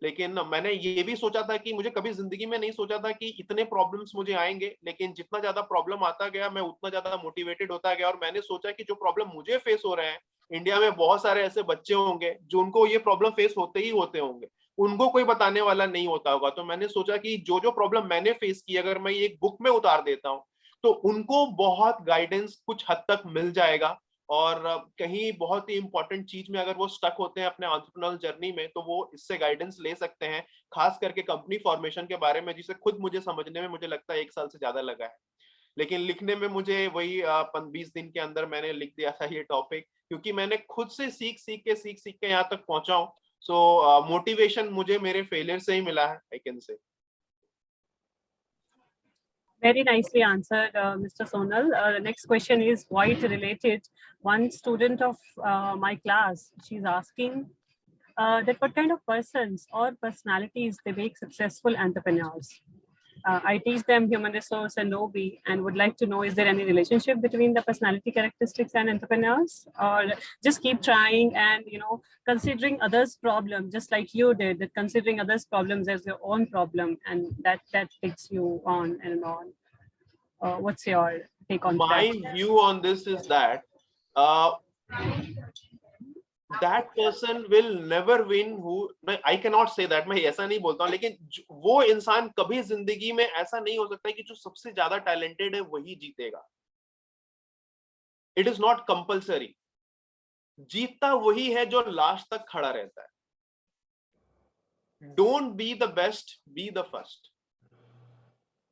लेकिन मैंने ये भी सोचा था कि मुझे कभी जिंदगी में नहीं सोचा था कि इतने प्रॉब्लम्स मुझे आएंगे, लेकिन जितना ज्यादा प्रॉब्लम आता गया मैं उतना ज्यादा मोटिवेटेड होता गया. और मैंने सोचा कि जो प्रॉब्लम मुझे फेस हो रहे हैं, इंडिया में बहुत सारे ऐसे बच्चे होंगे जो उनको ये प्रॉब्लम फेस होते ही होते होंगे. उनको कोई बताने वाला नहीं होता होगा। तो मैंने सोचा कि जो जो प्रॉब्लम मैंने फेस की अगर मैं एक बुक में उतार देता हूँ तो उनको बहुत गाइडेंस कुछ हद तक मिल जाएगा, और कहीं बहुत ही इंपॉर्टेंट चीज में अगर वो स्टक होते हैं अपने एंटरप्रेन्योरल जर्नी में तो वो इससे गाइडेंस ले सकते हैं, खास करके कंपनी फॉर्मेशन के बारे में, जिसे खुद मुझे समझने में मुझे लगता है 1 साल से ज्यादा लगा है, लेकिन लिखने में मुझे वही 20 दिन के अंदर मैंने लिख दिया था ये टॉपिक, क्योंकि मैंने खुद से सीख सीख के यहाँ तक पहुंचा हूँ। सो मोटिवेशन मुझे मेरे फेलियर से ही मिला है, I can say. Very nicely answered, Mr. Sonal. The next question is quite related. One student of my class, she's asking that what kind of persons or personalities they make successful entrepreneurs. I teach them human resource and OB and would like to know, is there any relationship between the personality characteristics and entrepreneurs, or just keep trying and, considering others' problem, just like you did, that considering others' problems as your own problem, and that takes you on and on. What's your take on that? My view on this is that that person will never win who, I cannot say that, मैं ऐसा नहीं बोलता हूँ, लेकिन वो इंसान कभी जिंदगी में ऐसा नहीं हो सकता कि जो सबसे ज्यादा टैलेंटेड है वही जीतेगा। It is not compulsory. जीतता वही है जो लास्ट तक खड़ा रहता है। Don't be the best, be the first.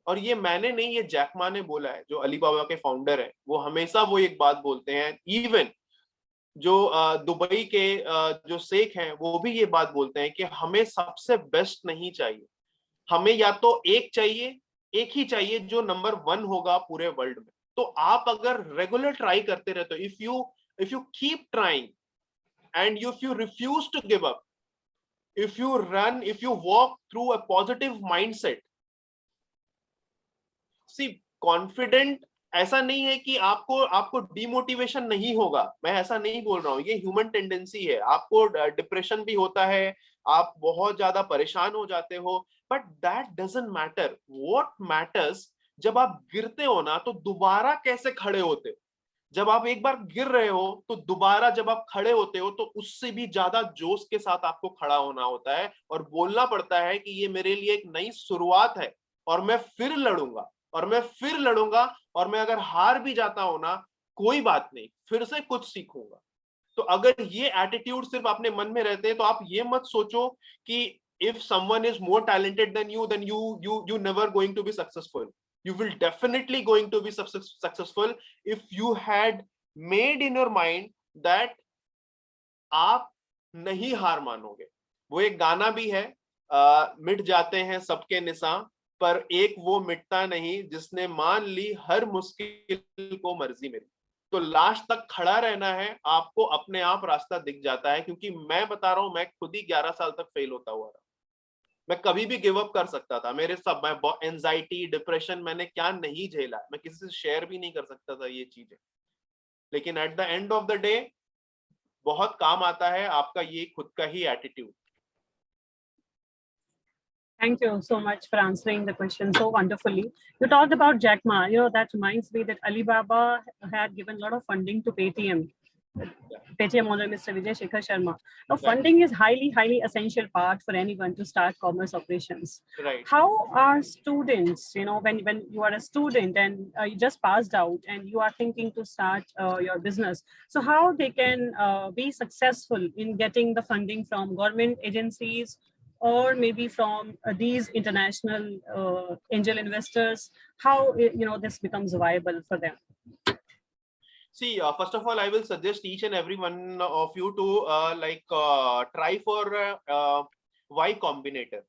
और ये मैंने नहीं, ये जैक मा ने बोला है, जो अलीबाबा के फाउंडर है, वो हमेशा वो एक बात बोलते हैं। इवन जो दुबई के जो शेख हैं वो भी ये बात बोलते हैं कि हमें सबसे बेस्ट नहीं चाहिए, हमें या तो एक चाहिए, एक ही चाहिए जो नंबर 1 होगा पूरे वर्ल्ड में। तो आप अगर रेगुलर ट्राई करते रहते हो, if you keep trying and if you refuse to give up, if you walk through a positive mindset, see confident ऐसा नहीं है कि आपको डिमोटिवेशन नहीं होगा, मैं ऐसा नहीं बोल रहा हूं, ये ह्यूमन टेंडेंसी है। आपको डिप्रेशन भी होता है, आप बहुत ज्यादा परेशान हो जाते हो, but that doesn't matter. What matters, जब आप गिरते हो ना तो दोबारा कैसे खड़े होते हो। जब आप एक बार गिर रहे हो तो दोबारा जब आप खड़े होते हो तो उससे भी ज्यादा जोश के साथ आपको खड़ा होना होता है और बोलना पड़ता है कि ये मेरे लिए एक नई शुरुआत है और मैं फिर लड़ूंगा और मैं फिर लड़ूंगा, और मैं अगर हार भी जाता हूं ना कोई बात नहीं, फिर से कुछ सीखूंगा। तो अगर ये एटीट्यूड सिर्फ अपने मन में रहते हैं तो आप ये मत सोचो कि if someone is more talented than you, then you never going to be successful. You will definitely going to be successful if you had made in your mind that आप नहीं हार मानोगे। वो एक गाना भी है, मिट जाते हैं सबके निशान पर एक वो मिटता नहीं जिसने मान ली हर मुश्किल को मर्जी मेरी। तो लास्ट तक खड़ा रहना है, आपको अपने आप रास्ता दिख जाता है। क्योंकि मैं बता रहा हूं, मैं खुद ही 11 साल तक फेल होता हुआ रहा। मैं कभी भी गिव अप कर सकता था, मेरे सब एंजाइटी डिप्रेशन मैंने क्या नहीं झेला, मैं किसी से शेयर भी नहीं कर सकता था ये चीजें। लेकिन eight the end of the day बहुत काम आता है आपका ये खुद का ही attitude. Thank you so much for answering the question so wonderfully. You talked about Jack Ma. That reminds me that Alibaba had given a lot of funding to Paytm. Paytm owner Mr. Vijay Shekhar Sharma. Now, funding is highly essential part for anyone to start commerce operations. Right. How are students, when you are a student and you just passed out and you are thinking to start your business, so how they can be successful in getting the funding from government agencies or maybe from these international angel investors? How this becomes viable for them? See, first of all, I will suggest each and every one of you to try for Y Combinator.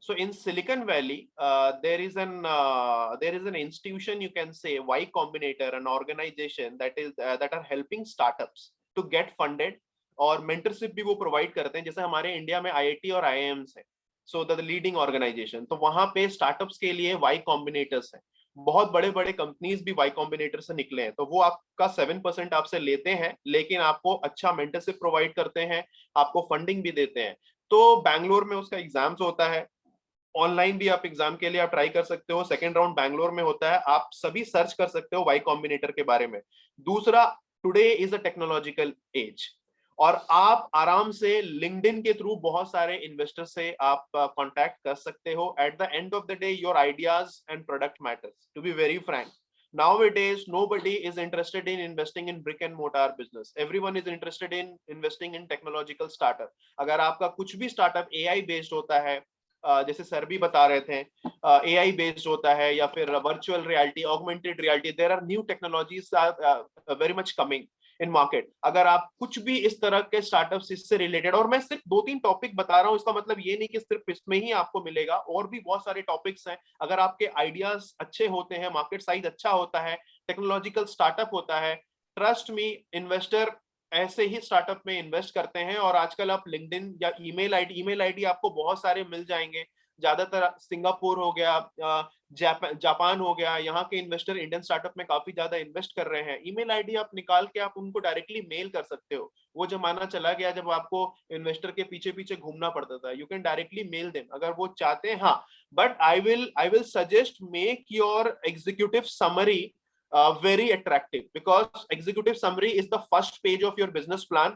So in Silicon Valley, there is an institution, you can say Y Combinator, an organization that are helping startups to get funded, और mentorship भी वो provide करते हैं। जैसे हमारे India में IIT और IIMs है, सो द लीडिंग ऑर्गेनाइजेशन, तो वहां पे स्टार्टअप्स के लिए Y कॉम्बिनेटर्स हैं। बहुत बड़े बड़े कंपनीज भी Y कॉम्बिनेटर से निकले हैं। तो वो आपका 7% आपसे लेते हैं, लेकिन आपको अच्छा मेंटरशिप प्रोवाइड करते हैं, आपको फंडिंग भी देते हैं। तो बैंगलोर में उसका एग्जाम्स होता है, ऑनलाइन भी आप एग्जाम के लिए आप ट्राई कर सकते हो। सेकेंड राउंड बैंगलोर में होता है, आप सभी सर्च कर सकते हो Y कॉम्बिनेटर के बारे में। दूसरा, today is a technological age, और आप आराम से लिंक्डइन के थ्रू बहुत सारे इन्वेस्टर से आप कांटेक्ट कर सकते हो. At the end of the day your ideas and product matters. To be very frank, nowadays nobody is interested in investing in brick and mortar business. Everyone is interested in investing in technological startup. अगर आपका कुछ भी startup AI based होता है, जैसे sir भी बता रहे थे, AI बेस्ड होता है या फिर virtual reality, augmented reality, there are new technologies very much coming in market. अगर आप कुछ भी इस तरह के स्टार्टअप्स इससे रिलेटेड, और मैं सिर्फ 2-3 टॉपिक बता रहा हूं, इसका मतलब ये नहीं कि सिर्फ इसमें ही आपको मिलेगा, और भी बहुत सारे टॉपिक्स हैं. अगर आपके आइडियाज अच्छे होते हैं, मार्केट साइज अच्छा होता है, टेक्नोलॉजिकल स्टार्टअप होता है, ट्रस्ट मी, इन्वेस्टर ऐसे ही स्टार्टअप में इन्वेस्ट करते हैं. और आजकल आप लिंक्डइन या ईमेल आईडी आपको बहुत सारे मिल जाएंगे. ज्यादातर सिंगापुर हो गया, जापान हो गया, यहाँ के इन्वेस्टर इंडियन स्टार्टअप में काफी ज्यादा इन्वेस्ट कर रहे हैं. ईमेल आईडी आप निकाल के आप उनको डायरेक्टली मेल कर सकते हो. वो जमाना चला गया जब आपको इन्वेस्टर के पीछे पीछे घूमना पड़ता था. You can directly mail them अगर वो चाहते हैं. हाँ, but I will suggest make your executive summary very attractive, because executive summary is the first page of your business plan.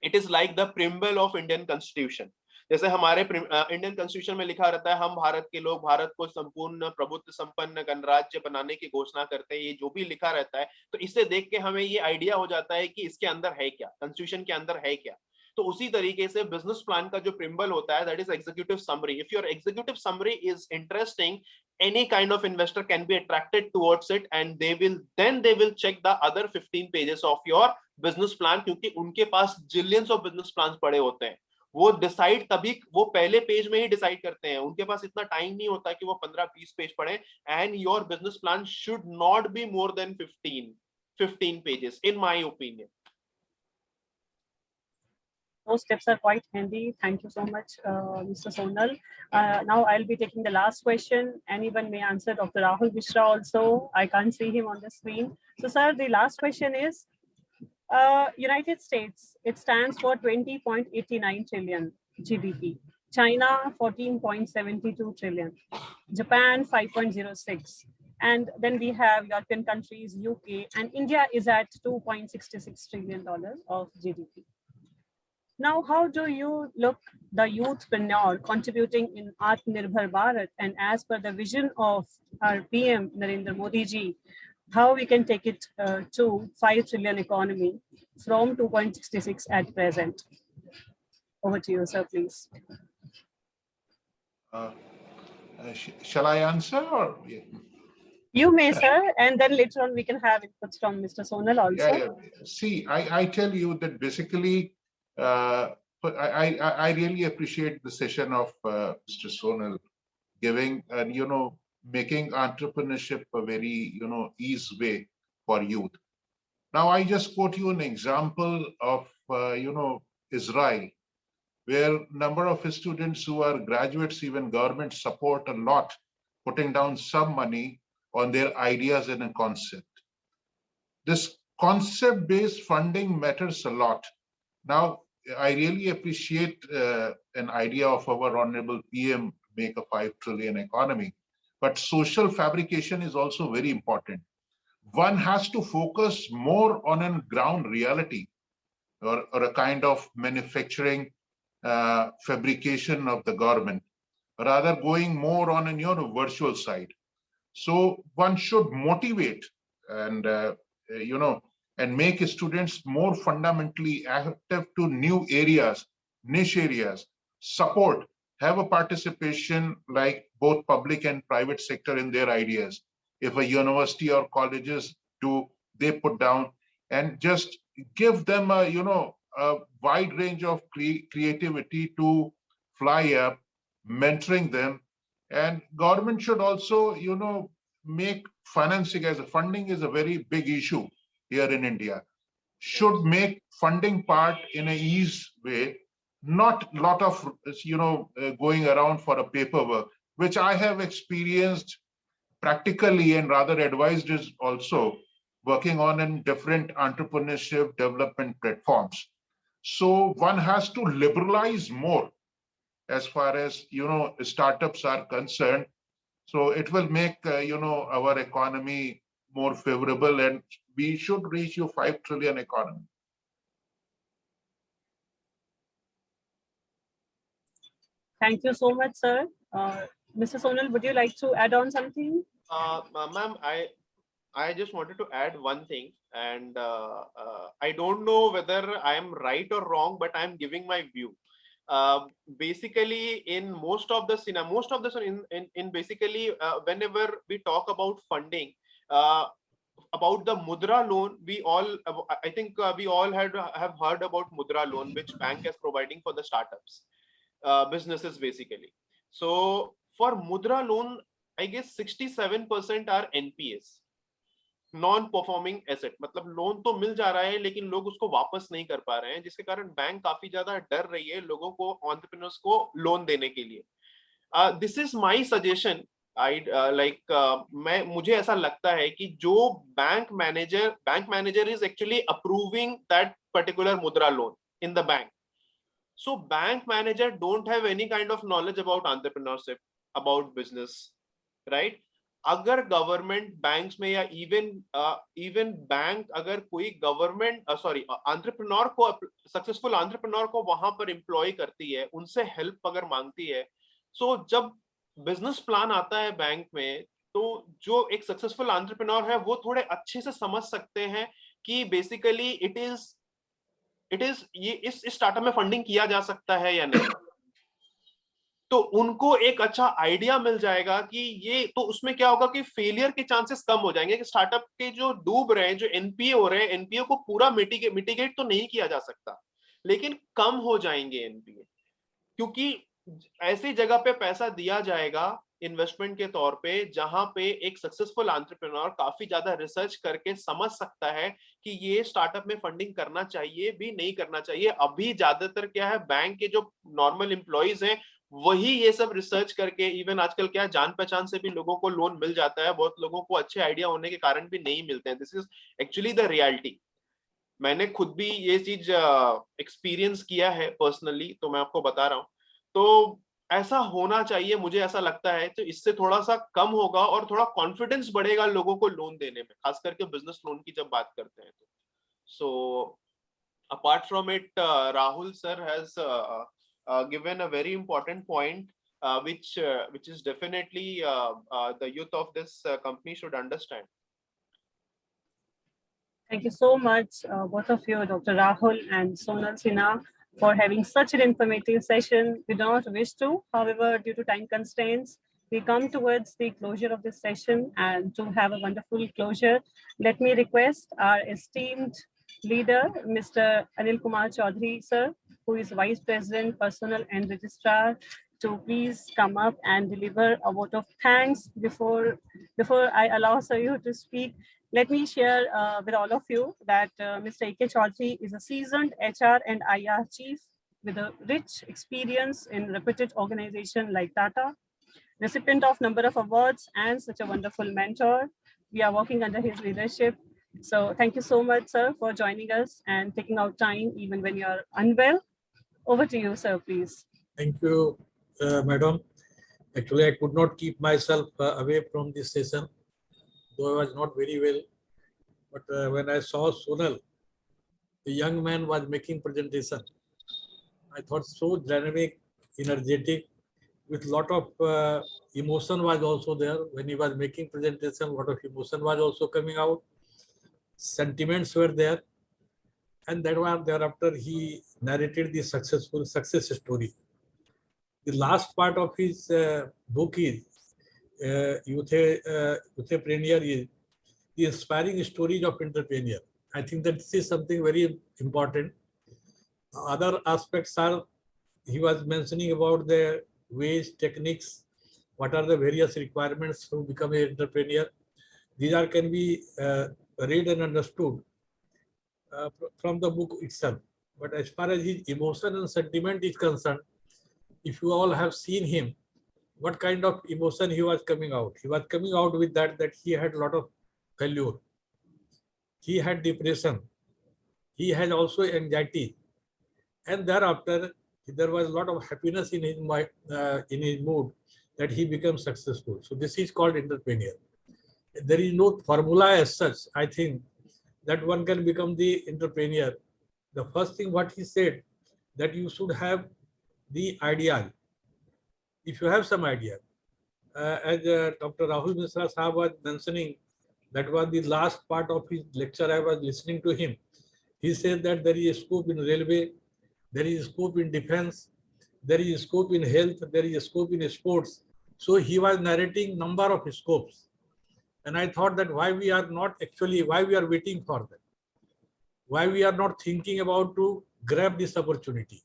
It is like the preamble of Indian Constitution. जैसे हमारे Indian constitution में लिखा रहता है, हम भारत के लोग भारत को संपूर्ण प्रभुत्व संपन्न गणराज्य बनाने की घोषणा करते हैं. ये जो भी लिखा रहता है, तो इससे देख के हमें ये आइडिया हो जाता है कि इसके अंदर है क्या, कॉन्स्टिट्यूशन के अंदर है क्या. तो उसी तरीके से बिजनेस प्लान का जो प्रिम्बल होता है, that is executive summary. If your executive summary is interesting, any kind of investor can be attracted towards it, and they will check the other 15 pages of your business plan, क्योंकि उनके पास zillions of business plans पड़े होते हैं. वो decide तभी, वो पहले page में ही डिसाइड करते हैं. उनके पास इतना टाइम नहीं होता कि वो 15-20 पेज पढ़े. And your business plan should not be more than 15 pages, in my opinion. Those tips are quite handy. Thank you so much, Mr. Sonal. Now I'll be taking the last question. Anyone may answer. Dr. Rahul Mishra also. I can't see him on the screen. So, sir, the last question is, United States, it stands for 20.89 trillion GDP. China, 14.72 trillion. Japan, 5.06. And then we have European countries, UK, and India is at $2.66 trillion of GDP. Now, how do you look the youthpreneur contributing in Atmanirbhar Bharat, and as per the vision of our PM Narendra Modi ji, how we can take it to 5 trillion economy from 2.66 at present? Over to you, sir, please. Shall I answer or? Yeah. You may, sir, and then later on we can have inputs from Mr. Sonal also. Yeah. See, I tell you that basically, I really appreciate the session of Mr. Sonal giving and making entrepreneurship a very easy way for youth. Now I just quote you an example of Israel, where number of students who are graduates, even government support a lot, putting down some money on their ideas and a concept. This concept-based funding matters a lot. Now, I really appreciate an idea of our honorable PM, make a 5 trillion economy, but social fabrication is also very important. One has to focus more on a ground reality, or a kind of manufacturing fabrication of the government, rather going more on a virtual side. So one should motivate and and make students more fundamentally active to new areas, niche areas, support, have a participation like both public and private sector in their ideas. If a university or colleges do, they put down and just give them a wide range of creativity to fly up, mentoring them. And government should also, make financing as a funding is a very big issue here in India, should make funding part in a ease way, not lot of going around for a paperwork, which I have experienced practically and rather advised is also working on in different entrepreneurship development platforms. So one has to liberalize more as far as startups are concerned. So it will make our economy more favorable, and we should reach your 5 trillion economy. Thank you so much, sir. Mr. Sonal, would you like to add on something? Ma'am, I just wanted to add one thing, and I don't know whether I am right or wrong, but I'm giving my view. Basically, in most of the in basically whenever we talk about funding, about the Mudra loan, we all I think we all have heard about Mudra loan, which bank is providing for the startups, businesses basically. So for Mudra loan, I guess 67% are NPAs, non performing asset, मतलब loan तो मिल जा रहा है लेकिन लोग उसको वापस नहीं कर पा रहे हैं, जिसके कारण बैंक काफी ज्यादा डर रही है लोगों को, एंटरप्रेन्योर्स को लोन देने के लिए. This is my suggestion. I मैं मुझे ऐसा लगता है कि जो bank manager is actually approving that particular Mudra loan in the bank. So bank manager don't have any kind of knowledge about entrepreneurship, about business, right? अगर गवर्नमेंट बैंक्स में या इवन बैंक अगर कोई गवर्नमेंट एंटरप्रेन्योर को, successful entrepreneur को वहां पर employ करती है, उनसे हेल्प अगर मांगती है, सो जब बिजनेस प्लान आता है बैंक में, तो जो एक सक्सेसफुल एंटरप्रेन्योर है वो थोड़े अच्छे से समझ सकते हैं कि बेसिकली इट इज ये इस स्टार्टअप में फंडिंग किया जा सकता है या नहीं. तो उनको एक अच्छा आइडिया मिल जाएगा कि ये, तो उसमें क्या होगा कि फेलियर के चांसेस कम हो जाएंगे, कि स्टार्टअप के जो डूब रहे हैं, जो एनपीए हो रहे हैं, एनपीए को पूरा मिटिगेट तो नहीं किया जा सकता, लेकिन कम हो जाएंगे एनपीए, क्योंकि ऐसी जगह पे पैसा दिया जाएगा इन्वेस्टमेंट के तौर पे जहां पे एक सक्सेसफुल एंटरप्रेन्योर काफी ज्यादा रिसर्च करके समझ सकता है कि ये स्टार्टअप में फंडिंग करना चाहिए भी नहीं करना चाहिए. अभी ज्यादातर क्या है, बैंक के जो नॉर्मल एम्प्लॉइज हैं वही ये सब रिसर्च करके, इवन आजकल क्या जान पहचान से भी लोगों को लोन मिल जाता है, बहुत लोगों को अच्छे आइडिया होने के कारण भी नहीं मिलते हैं. This is actually the reality. मैंने खुद भी ये चीज एक्सपीरियंस किया है पर्सनली, तो मैं आपको बता रहा हूँ. तो ऐसा होना चाहिए, मुझे ऐसा लगता है, तो इससे थोड़ा सा कम होगा और थोड़ा कॉन्फिडेंस बढ़ेगा लोगों को लोन देने में, खास करके बिजनेस लोन की जब बात करते हैं. तो so apart from it, Rahul sir has given a very important point, which is definitely the youth of this company should understand. Thank you so much, both of you, Dr. Rahul and Sonal Sinha, for having such an informative session. We do not wish to, however, due to time constraints, we come towards the closure of this session, and to have a wonderful closure, let me request our esteemed leader, Mr. Anil Kumar Chaudhary, sir, who is Vice President, Personnel and Registrar, to please come up and deliver a vote of thanks. Before I allow sir you to speak, let me share with all of you that Mr. A.K. Chaudhary is a seasoned HR and IR chief with a rich experience in reputed organizations like Tata, recipient of number of awards and such a wonderful mentor. We are working under his leadership. So thank you so much, sir, for joining us and taking out time even when you're unwell. Over to you, sir, please. Thank you, madam. Actually, I could not keep myself away from this session, though I was not very well. But when I saw Sonal, the young man was making presentation, I thought so dynamic, energetic, with lot of emotion was also there. When he was making presentation, a lot of emotion was also coming out. Sentiments were there. And that one, thereafter, he narrated the success story. The last part of his book is Youthpreneur, is the inspiring stories of entrepreneur. I think that this is something very important. Other aspects are, he was mentioning about the ways, techniques, what are the various requirements to become an entrepreneur. These are can be read and understood from the book itself. But as far as his emotion and sentiment is concerned, if you all have seen him, what kind of emotion he was coming out. He was coming out with that he had a lot of failure. He had depression. He had also anxiety. And thereafter, there was a lot of happiness in his mind, in his mood, that he became successful. So this is called entrepreneur. There is no formula as such, I think, that one can become the entrepreneur. The first thing what he said, that you should have the idea. if you have some idea, as Dr. Rahul Misra Sahab was mentioning, that was the last part of his lecture. I was listening to him. He said that there is a scope in railway, there is a scope in defense, there is a scope in health, there is a scope in sports. So he was narrating number of scopes. And I thought that why we are waiting for that? Why we are not thinking about to grab this opportunity?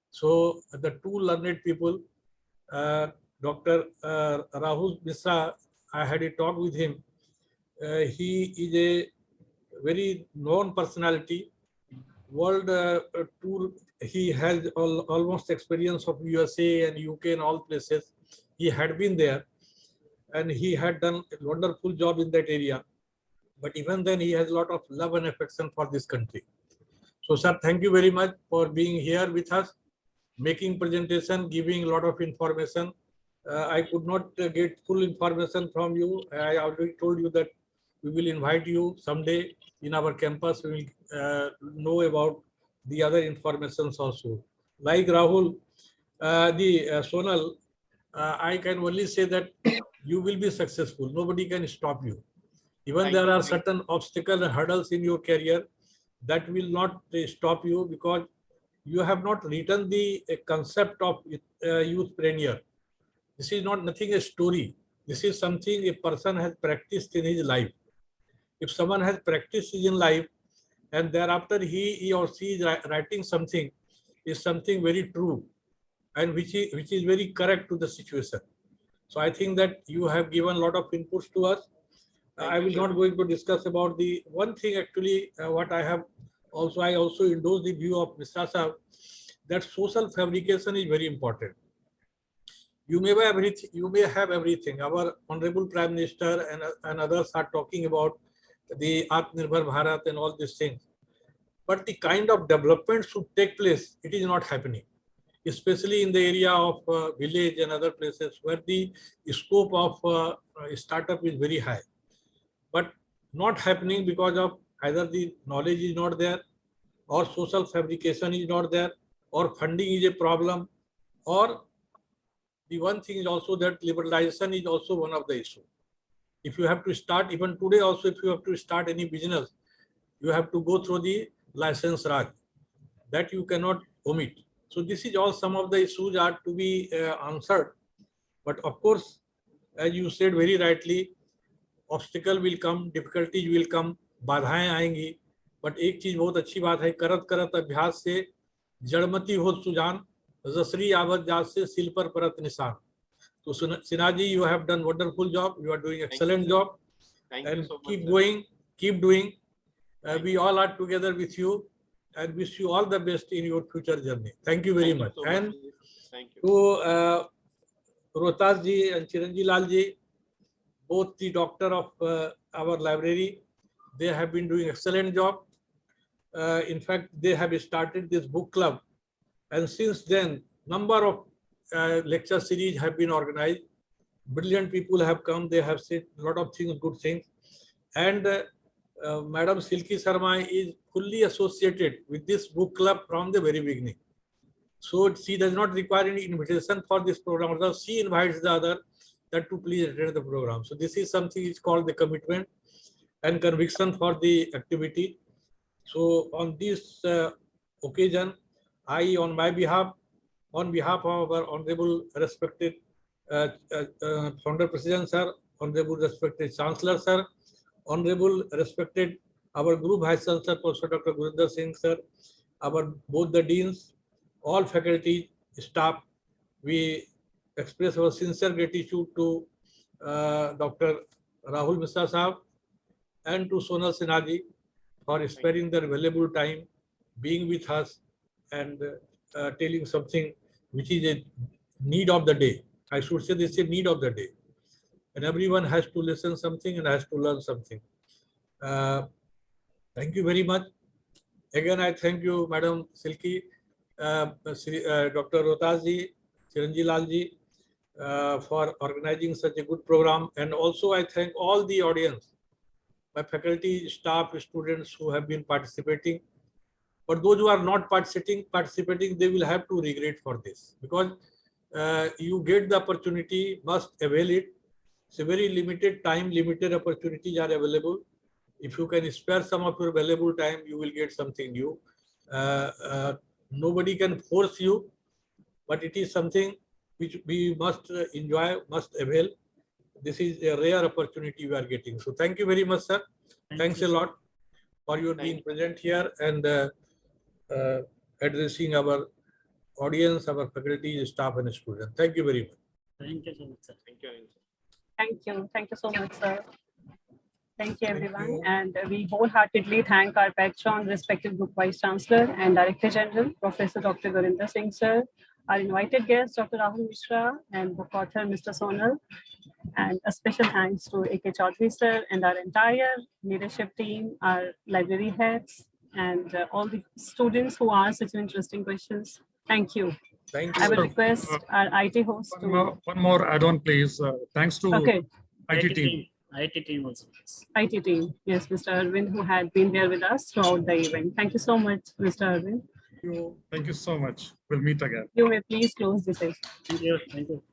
So the two learned people, Dr. Rahul Misra, I had a talk with him. He is a very known personality, world tour. He has almost experience of USA and UK and all places. He had been there and he had done a wonderful job in that area. But even then, he has a lot of love and affection for this country. So, sir, thank you very much for being here with us, making presentation, giving a lot of information. I could not get full information from you. I already told you that we will invite you someday in our campus. We will know about the other informations also. Like Rahul, Sonal, I can only say that you will be successful. Nobody can stop you. Even Thank there you. are certain obstacles and hurdles in your career that will not stop you, because you have not written the concept of youthpreneur. This is not nothing a story. This is something a person has practiced in his life. If someone has practiced in life and thereafter he or she is writing something, is something very true and which is very correct to the situation. So I think that you have given a lot of inputs to us. I will not going to discuss about the one thing actually. What I have also, I also endorse the view of Mr. Sahab that social fabrication is very important. You may have everything. You may have everything. Our honorable Prime Minister and others are talking about the Atmanirbhar Bharat and all these things. But the kind of development should take place, it is not happening, especially in the area of village and other places where the scope of startup is very high. But not happening because of either the knowledge is not there, or social fabrication is not there, or funding is a problem, or the one thing is also that liberalization is also one of the issues. If you have to start, even today also, if you have to start any business, you have to go through the license Raj. That you cannot omit. So this is all some of the issues are to be answered. But of course, as you said very rightly, obstacle will come, difficulties will come, बाधाएं आएंगी. But एक चीज बहुत अच्छी बात है, करत करत अभ्यास से जड़मती हो सुजान, जसरी आवत जात से सिल पर परत निशान. So Sinha ji, you have done wonderful job. You are doing excellent job. Thank and you so much, keep sir. going, keep doing. We all are together with you and wish you all the best in your future journey. Thank you very much. So And much. Thank you. to Rohtas ji and Chiranji Lal ji, both the doctor of our library, they have been doing excellent job. In fact, they have started this book club, and since then, number of lecture series have been organized. Brilliant people have come. They have said a lot of things, good things, and Madam Silky Sharma is fully associated with this book club from the very beginning. So she does not require any invitation for this program. Although she invites the other that to please attend the program. So this is something is called the commitment and conviction for the activity. So on this occasion, I, on my behalf, on behalf of our honorable respected founder president sir, honorable respected chancellor sir, honorable respected our group vice chancellor Professor Dr. Gurinder Singh sir, our both the deans, all faculty, staff, we express our sincere gratitude to Dr. Rahul Misra Sahab and to Sonal Sinha ji for sparing their valuable time, being with us and telling something which is a need of the day. I should say this is a need of the day. And everyone has to listen something and has to learn something. Thank you very much. Again, I thank you, Madam Silky, Dr. Rohtas ji, Chiranji Lal ji, for organizing such a good program. And also I thank all the audience, my faculty, staff, students who have been participating. But those who are not participating, they will have to regret for this, because you get the opportunity, must avail it. It's a very limited time, limited opportunities are available. If you can spare some of your valuable time, you will get something new. Nobody can force you, but it is something which we must enjoy, must avail. This is a rare opportunity we are getting. So thank you very much, sir. Thanks a lot for your being present here and addressing our audience, our faculty, staff, and students. Thank you very much. Thank you so much, sir. Thank you. Thank you. Thank you so much, sir. Thank you, Thank everyone. you. And we wholeheartedly thank our patron, respected Group Vice Chancellor and Director General, Professor Dr. Gurinder Singh, sir, our invited guest, Dr. Rahul Mishra, and book author, Mr. Sonal. And a special thanks to A.K. Chaudhary, sir, and our entire leadership team, our library heads, and all the students who asked such interesting questions. Thank you. Thank I you. will request our IT host to. One more add-on, please. Thanks to Okay, IT team. IT team also. Please. IT team. Yes, Mr. Arvind, who had been there with us throughout the event. Thank you so much, Mr. Arvind. Thank you so much. We'll meet again. You may please close the session. Thank you. Thank you.